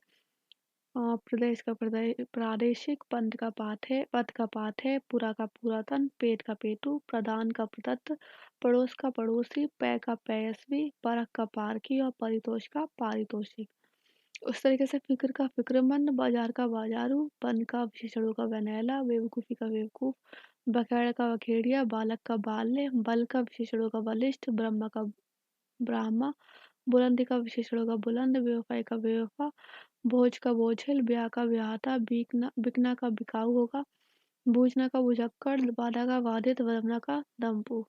प्रदेश का प्रादेशिक, पंथ का पाठ है, पद का पाठ है, पूरा का पुरातन, पेट का पेटू, प्रदान का प्रदत्त, पड़ोस का पड़ोसी, पै का पयस्वी, परख का पारकी और परितोष का पारितोषिक। उस तरीके से फिक्र का फिक्रमंद, बाजार का बाजारू, पन का विशेषणों का वनैला, बेवकूफ़ी का बेवकूफ, बखेड़ का बखेड़िया, बालक का बाल्य, बल का विशेषणों का बलिष्ठ, ब्रह्मा का ब्राह्मा, बुलंदी का विशेषणों का बुलंद, बेवफाई का बेवफा, भोज का बोझिल, ब्याह का ब्याहता, बिकना का बिकाऊ होगा, बूझना का बुझक्कड़, बाधा का बाधित, वरमना का दम्पु।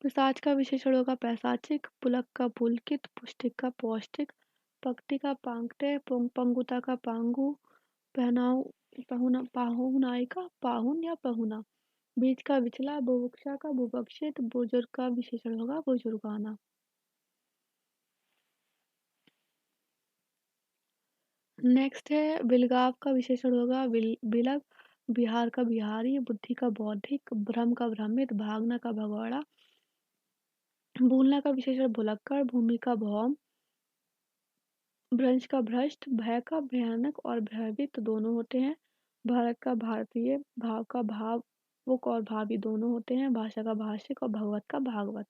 पिशाच का विशेषण होगा पैशाचिक, पुलक का पुलकित, पुष्टिक का पौष्टिक, पक्ति का पांगटे, पंगुता का पांगु, पहनाऊ पाहुनाई का पाहुन या पहुना, बीच का बिचला, बुभुक्षा का बुभक्षित, बुजुर्ग का विशेषण होगा बुजुर्गाना। नेक्स्ट है बिलगाव का विशेषण होगा बिलग, बिहार का बिहारी, बुद्धि का बौद्धिक, भ्रम का भ्रमित, भागना का भगौड़ा, भूलना का विशेषण भुलक्कड़, भूमि का भौम, भ्रंश का भ्रष्ट, भय का भयानक और भयभीत दोनों होते हैं। भारत का भारतीय, भाव का भावुक और भावी दोनों होते हैं। भाषा का भाषिक और भगवत का भागवत।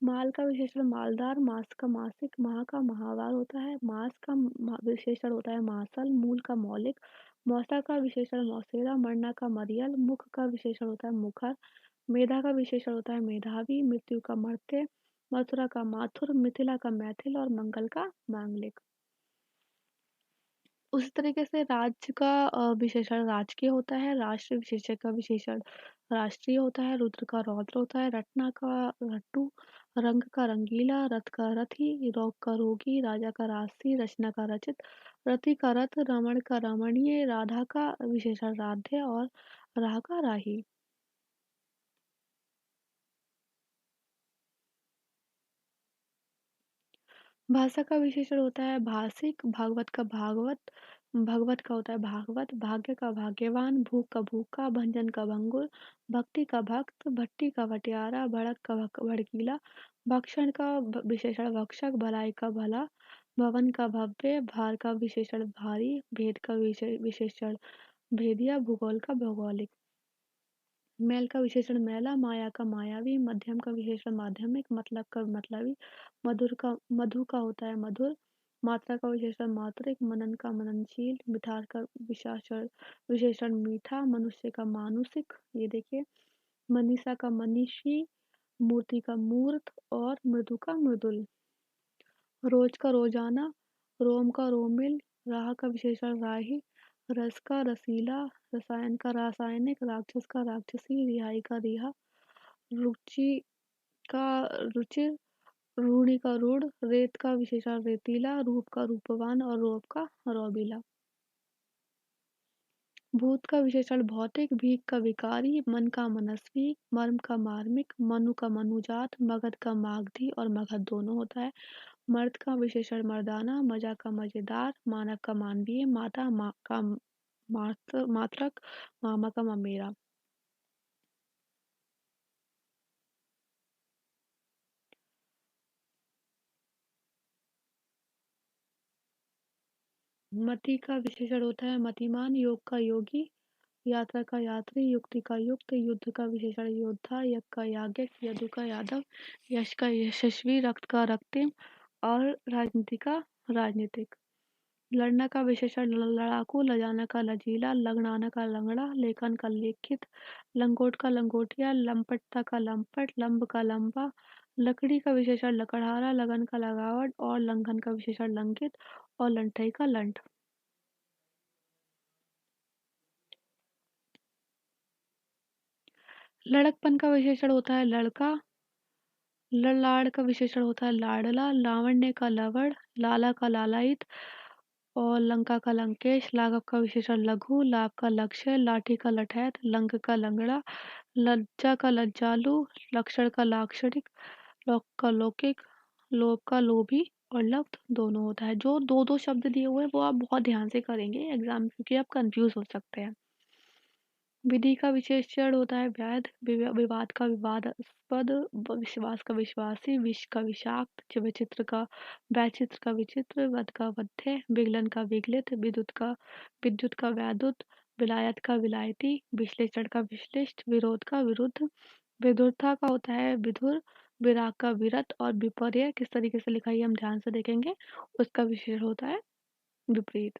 माल का विशेषण मालदार, मास का मासिक, माह का माहवार होता है। मास का विशेषण होता है मासल, मूल का मौलिक, मौसा का विशेषण मौसेरा, मरना का मरियल, मुख का विशेषण होता है मुखर, मेधा का विशेषण होता है मेधावी, मृत्यु का मर्त्य, मथुरा का माथुर, मिथिला का मैथिल और मंगल का मांगलिक। उसी तरीके से राज्य का विशेषण राजकीय होता है, राष्ट्र विशेषण का विशेषण राष्ट्रीय होता है, रुद्र का रौद्र होता है, रत्ना का रट्टू, रंग का रंगीला, रथ का रथी, रोग का रोगी, राजा का राजसी, रचना का रचित, रति का रथ, रमण का रमणीय, राधा का विशेषण राध्य और राह का राही। भाषा का विशेषण होता है भाषिक, भागवत का भागवत, भगवत का होता है भागवत, भाग्य का भाग्यवान, भूख का भूखा, भंजन का भंगुर, भक्ति का भक्त, भट्टी का भटियारा, भड़क का भड़कीला, भक्षण का विशेषण भक्षक, भलाई का भला, भवन का भव्य, भार का विशेषण भारी, भेद का विशेषण भेदिया, भूगोल का भौगोलिक। मैल का विशेषण मैला, माया का मायावी, मध्यम का विशेषण माध्यमिक, मतलब का मतलबी, मधु का होता है मधुर, मात्रा का विशेषण मात्रिक, मनन का मननशील, मिठास का विशेषण विशेषण मीठा, मनुष्य का मानुषिक, ये देखिए, मनीषा का मनीषी, मूर्ति का मूर्त और मृदु का मृदुल। रोज का रोजाना, रोम का रोमिल, राह का विशेषण राही, रस का रसीला, रसायन का रासायनिक, राक्षस का राक्षसी, रिहाई का रिहा, रुचि का रुचिर, रूढ़ि का रूढ़, रेत का विशेषण रेतीला, रूप का रूपवान और रोप का रौबीला। भूत का विशेषण भौतिक, भीख का विकारी, मन का मनस्वी, मर्म का मार्मिक, मनु का मनुजात, मगध का मागधी और मगध दोनों होता है। मर्द का विशेषण मर्दाना, मजा का मजेदार, मानव का मानवीय, माता का मात्रक, मामा का ममेरा। मति का विशेषण होता है मतिमान, योग का योगी, यात्रा का यात्री, युक्ति का युक्त, युद्ध का विशेषण योद्धा, यज्ञ का याज्ञिक, यदु का यादव, यश का यशस्वी, रक्त का रक्तिम और राजनीति का राजनीतिक। लड़ना का विशेषण लड़ाकू, लजाना का लचीला, लगनाना का लंगड़ा, लेखन का लेखित, लंगोट का लंगोटिया, लंपटता का लंपट, लंब का लंबा, लकड़ी का विशेषण लकड़हारा, लगन का लगावट और लंघन का विशेषण लंघित और लंठई का लंठ। लड़कपन का विशेषण होता है लड़का, ललाड़ का विशेषण होता है लाडला, लावण्य का लवड़, लाला का लालायित और लंका का लंकेश, लाघव का विशेषण लघु, लाभ का लक्ष्य, लाठी का लठैत, लंग का लंगड़ा, लज्जा का लज्जालु, लक्षण का लाक्षणिक, लोक का लौकिक, लोभ का लोभी और लब्ध दोनों होता है। जो दो दो शब्द दिए हुए हैं वो आप बहुत ध्यान से करेंगे एग्जाम, क्योंकि आप कंफ्यूज हो सकते हैं। विधि का विशेषण होता है वैध, विवाद का विवादास्पद, विश्वास का विश्वासी, विष का विषाक्त, विचित्र का वैचित्र का विचित्र, वध का वध्य, विगलन का विगलित, विद्युत का वैद्युत, विलायत का विलायती, विश्लेषण का विश्लिष्ट, विरोध का विरुद्ध, विधुरता का होता है विधुर, विराग का विरत और विपर्य किस तरीके से लिखा है ये हम ध्यान से देखेंगे, उसका विशेषण होता है विपरीत।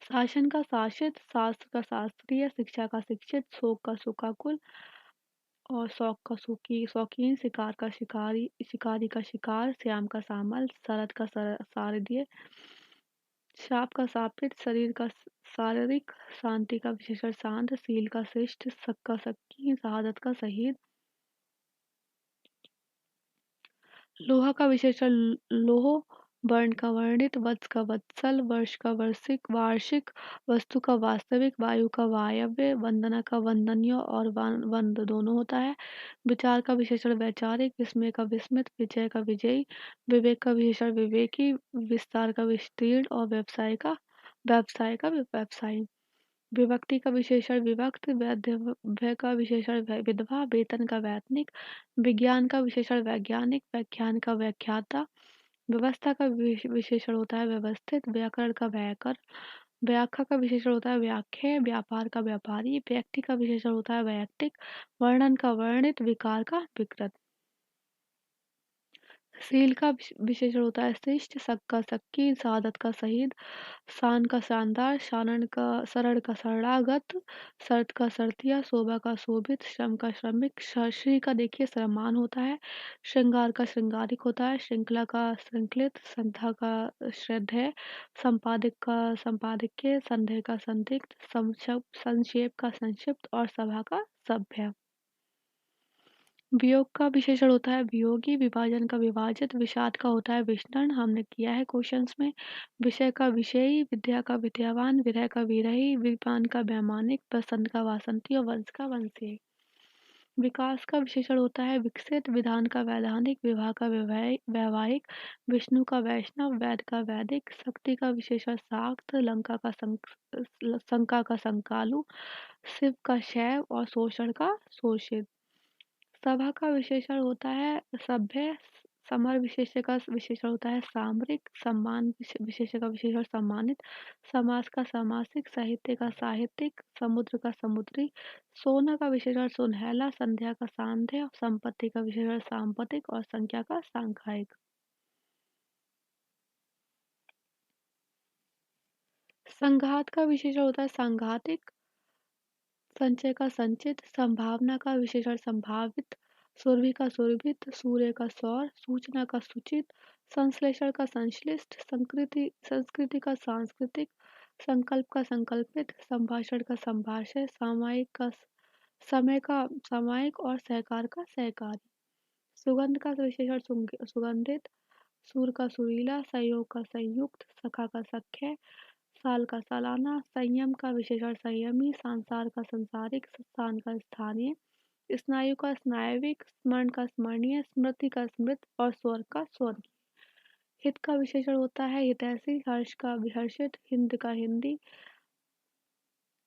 शासन का शासित, शास्त्र का शास्त्रीय, शिक्षा का शिक्षित, शोक का शोकाकुल और शौक का शौकीन, शिकार का शिकारी, शिकारी का शिकार, श्याम का श्यामल, शरद का शारदीय, शाप का शापित, शरीर का शारीरिक, शांति का विशेषण शांत, सील का शिष्ट, शक का शक्की, शहादत का शहीद, लोहा का विशेषण लोह, वर्ण का वर्णित, वत्स का वत्सल, वर्ष का वर्षिक वार्षिक, वस्तु का वास्तविक, वायु का वायव्य, वंदना का वंदनीय और वंद दोनों होता है। विचार का विशेषण वैचारिक, विस्मय का विस्मित, विजय का विजयी, विवेक का विशेषण विवेकी, विस्तार का विस्तीर्ण और व्यवसाय का व्यवसायी। विभक्ति का विशेषण विभक्त, वैधव्य का विशेषण विधवा, वेतन का वैतनिक, विज्ञान का विशेषण वैज्ञानिक, व्याख्यान का व्याख्याता, व्यवस्था का विशेषण होता है व्यवस्थित, व्याकरण का व्याकर, व्याख्या का विशेषण होता है व्याख्या, व्यापार का व्यापारी, व्यक्ति का विशेषण होता है वैयक्तिक, वर्णन का वर्णित, विकार का विकृत। सील का विशेषण होता है शिष्ट, शक का शक्की, शहादत का शहीद, शान का शानदार, शानन का शरण का शरणागत, शर्त का शर्तिया, शोभा का शोभित, श्रम का श्रमिक, श्री का देखिए श्रममान होता है, श्रृंगार का श्रृंगारिक होता है, श्रृंखला का श्रृंखलित, संध्या का श्रद्धेय, संपादिक का संपादकीय, संदेह का संदिग्ध, संक्षेप का संक्षिप्त और सभा का सभ्य। वियोग का विशेषण होता है वियोगी, विभाजन का विभाजित, विषाद का होता है विषणन, हमने किया है क्वेश्चंस में। विषय का विषयी, विद्या का विद्यावान, विरह का विरही, विमान का वैमानिक, बसंत का वासंती और वंश का वंशी। विकास का विशेषण होता है विकसित, विधान का वैधानिक, विवाह का वैवाहिक, विष्णु का वैष्णव, वैद का वैदिक, शक्ति का विशेषण शाक्त, लंका का शंका का शंकालु, शिव का शैव और शोषण का शोषित। सभा का विशेषण होता है सभ्य, समर विशेष्य का विशेषण होता है सामरिक, सम्मान विशेष्य का विशेषण सम्मानित, समास का सामासिक, साहित्य का साहित्यिक, समुद्र का समुद्री, सोना का विशेषण सुनहला, संध्या का सांध्य, संपत्ति का विशेषण सांपत्तिक और संख्या का सांख्यिक। संघात का विशेषण होता है सांघातिक, संचय का संचित, संभावना का विशेषण संभावित, सुरभि का सुरभित, सूर्य का सौर, सूचना का सूचित, संश्लेषण का संश्लिष्ट, संस्कृति का सांस्कृतिक, संकल्प का संकल्पित, संभाषण का संभाषय, सामायिक का समय का सामायिक और सहकार का सहकारी। सुगंध का विशेषण सुगंधित, सूर का सुरीला, संयोग का संयुक्त, सखा का सख्य, साल का सालाना, संयम का विशेषण संयमी, संसार का संसारिक, स्थान का स्थानीय, स्नायु का स्नायविक, स्मरण का स्मरणीय, स्मृति का स्मृत और स्वर्ग का स्वर्गीय। हित का विशेषण होता है हितैषी, हर्ष का विहर्षित, हिंद का हिंदी,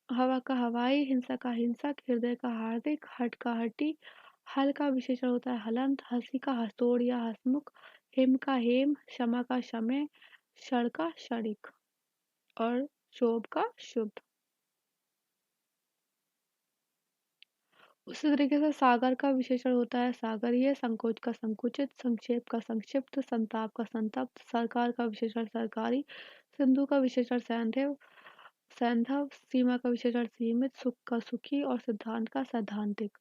हवा का हवाई, हिंसा का हिंसक, हृदय का हार्दिक, हट का हटी, हल का विशेषण होता है हलंत, हंसी का हंसतोड़ या हंसमुख, हिम का हेम, क्षमा का शमय, क्षण का क्षणिक और शोभ का शुभ। उसी तरीके से सागर का विशेषण होता है सागरीय, संकोच का संकुचित, संक्षेप का संक्षिप्त, संताप का संतप्त, सरकार का विशेषण सरकारी, सिंधु का विशेषण सैंधव, सैंधव, सीमा का विशेषण सीमित, सुख का सुखी और सिद्धांत का सैद्धांतिक।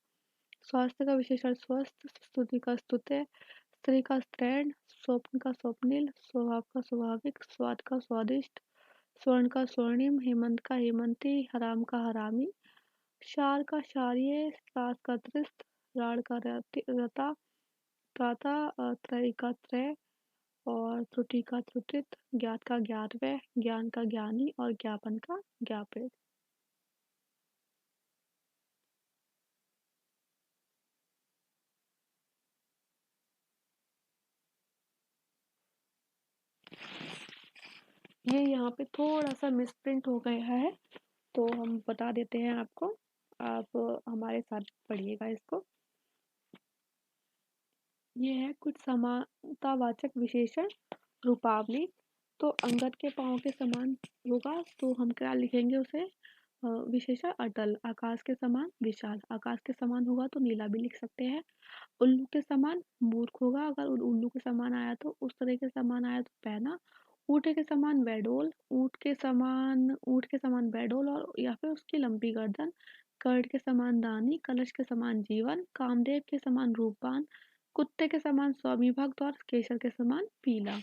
स्वास्थ्य का विशेषण स्वस्थ, स्तुति का स्तुत्य, स्त्री का स्त्रैण, स्वप्न का स्वप्निल, स्वभाव का स्वाभाविक, स्वाद का स्वादिष्ट, स्वर्ण का स्वर्णिम, हेमंत का हेमंती, हराम का हरामी, क्षार का क्षारीय, त्रास का त्रिस्त, राड़ का रता, त्राता, त्रय का त्रय और त्रुटि का त्रुटित, ज्ञात का ज्ञातव्य, ज्ञान का ज्ञानी और ज्ञापन का ज्ञापित। ये यहाँ पे थोड़ा सा मिसप्रिंट हो गया है, तो हम बता देते हैं आपको। आप हमारे साथ पढ़िएगा इसको। ये है कुछ समानतावाचक विशेषण रूपावली। तो अंगद के पाँव के समान होगा तो हम क्या लिखेंगे उसे? विशेषण अटल। आकाश के समान विशाल, आकाश के समान होगा तो नीला भी लिख सकते हैं। उल्लू के समान मूर्ख होगा, अगर उल्लू के समान आया तो उस तरह के समान आया तो पैना। ऊँट के समान बैडोल, ऊँट के समान बैडोल और या फिर उसकी लंबी गर्दन। कर्ड के समान दानी, कलश के समान जीवन, कामदेव के समान रूपवान, कुत्ते के समान स्वामी भक्त और केसर के समान पीला।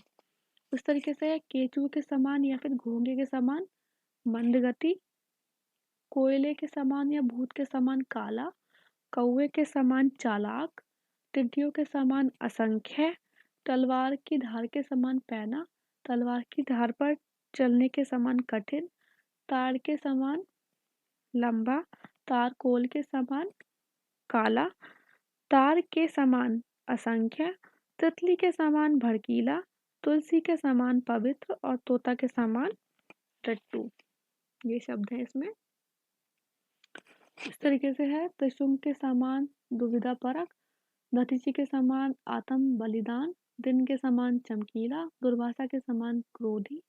उस तरीके से केचुए के समान या फिर घोंगे के समान मंद गति, कोयले के समान या भूत के समान काला, कौवे के समान चालाक, टिड्डियों के समान असंख्य, तलवार की धार के समान पैना, तलवार की धार पर चलने के समान कठिन, तार के समान लंबा, तार कोल के समान काला, तार के समान असंख्य, तितली के समान भड़कीला, तुलसी के समान पवित्र और तोता के समान टट्टू। ये शब्द है इसमें। इस तरीके से है त्रिशुंग के समान दुविधा परक, दधीचि के समान आत्म बलिदान, दिन के समान चमकीला, दुर्वासा के समान क्रोधी,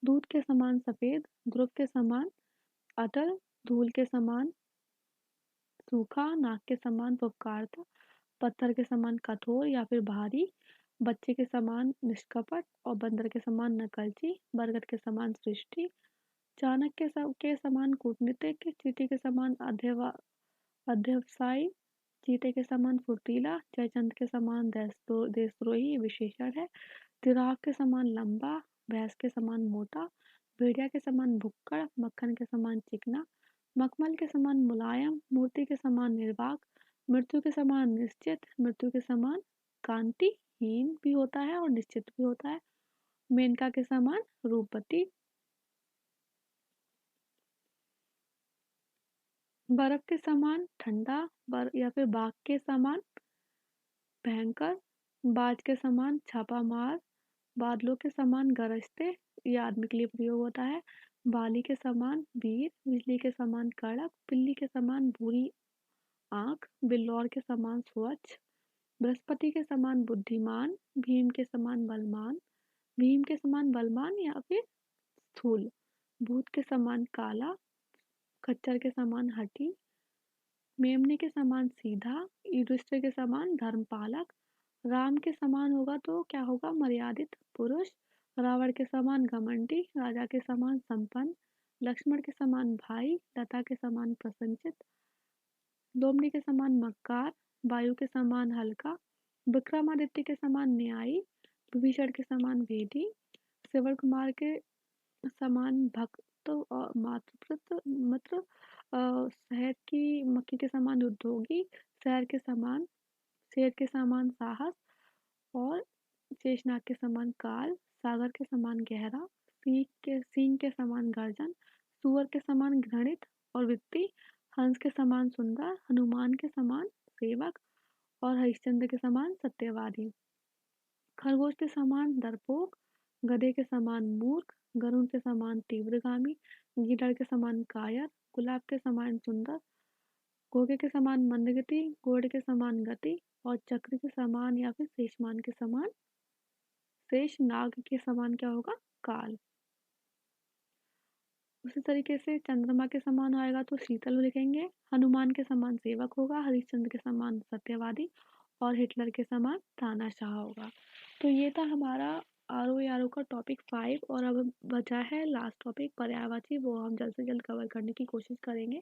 दूध के समान सफेद, ध्रुव के समान अटल, धूल के समान सूखा, नाक के समान पुकारता, पत्थर के समान कठोर या फिर भारी, बच्चे के समान निष्कपट और बंदर के समान नकलची, बरगद के समान सृष्टि, चाणक्य के समान कूटनीतिक, चींटी के समान अध्यवसायी, चीते के समान फुर्तीला, जयचंद के समान देशद्रोही विशेषण है। तिराह के समान लंबा, भैंस के समान मोटा, भेड़िया के समान भुक्कड़, मक्खन के समान चिकना, मखमल के समान मुलायम, मूर्ति के समान निर्वाक, मृत्यु के समान निश्चित, मृत्यु के समान कांतिहीन भी होता है और निश्चित भी होता है, मेनका के समान रूपवती, बर्फ के समान ठंडा, या फिर बाघ के समान भयंकर, बाज के समान छापा मार, बादलों के समान गरजते, ये आदमी के लिए प्रयोग होता है, बाली के समान वीर, बिजली के समान कड़क, बिल्ली के समान बुरी आंख, बिल्लौर के समान स्वच्छ, बृहस्पति के समान बुद्धिमान, भीम के समान बलवान, भीम के समान बलवान या फिर स्थूल, भूत के समान काला, खच्चर के समान हठी, मेमने के समान सीधा, युधिष्ठिर के समान धर्मपालक, राम के समान होगा तो क्या होगा? मर्यादित पुरुष, रावण के समान घमंडी, राजा के समान संपन्न, लक्ष्मण के समान भाई, लता के समान प्रसन्नचित, लोमड़ी के समान मक्कार, वायु के समान हल्का, विक्रमादित्य के समान न्यायी, विभीषण के समान वेदी, श्रवण कुमार के समान भक्त और मातृ मित्र, शहद की मक्खी के समान उद्योगी, शहर के समान शेर के समान साहस और शेषनाग के समान काल, सागर के समान गहरा, सींग के समान गर्जन, सुअर के समान घृणित और वित्ती, हंस के समान सुंदर, हनुमान के समान सेवक और हरिश्चंद्र के समान सत्यवादी, खरगोश के समान डरपोक, गधे के समान मूर्ख, गरुड़ के समान तीव्रगामी, गीदड़ के समान कायर, गुलाब के समान सुंदर, घोगे के समान मंदगति, घोड़े के समान गति और चक्र के समान या फिर शेषमान के समान शेष नाग के समान क्या होगा? काल। उसी तरीके से चंद्रमा के समान आएगा तो शीतल लिखेंगे, हनुमान के समान सेवक होगा, हरिश्चंद्र के समान सत्यवादी और हिटलर के समान तानाशाह होगा। तो ये था हमारा आर ओ का टॉपिक 5 और अब बचा है लास्ट टॉपिक पर्यायवाची, वो हम जल्द से जल्द कवर करने की कोशिश करेंगे।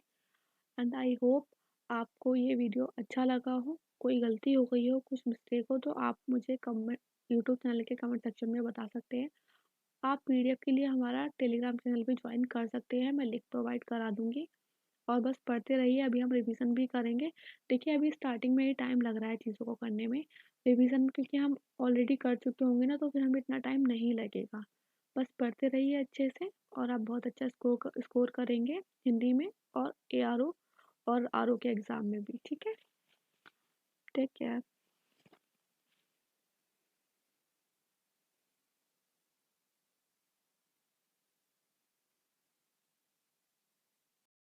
एंड आई होप आपको ये वीडियो अच्छा लगा हो। कोई गलती हो गई हो, कुछ मिस्टेक हो तो आप मुझे कमेंट यूट्यूब चैनल के कमेंट सेक्शन में बता सकते हैं। आप पीडीएफ के लिए हमारा टेलीग्राम चैनल भी ज्वाइन कर सकते हैं, मैं लिंक प्रोवाइड करा दूंगी। और बस पढ़ते रहिए, अभी हम रिवीजन भी करेंगे। देखिए अभी स्टार्टिंग में ही टाइम लग रहा है चीज़ों को करने में, रिवीजन क्योंकि हम ऑलरेडी कर चुके होंगे ना तो फिर हमें इतना टाइम नहीं लगेगा। बस पढ़ते रहिए अच्छे से और आप बहुत अच्छा स्कोर करेंगे हिंदी में और एआरओ और आरओ के एग्ज़ाम में भी। ठीक है, टेक केयर।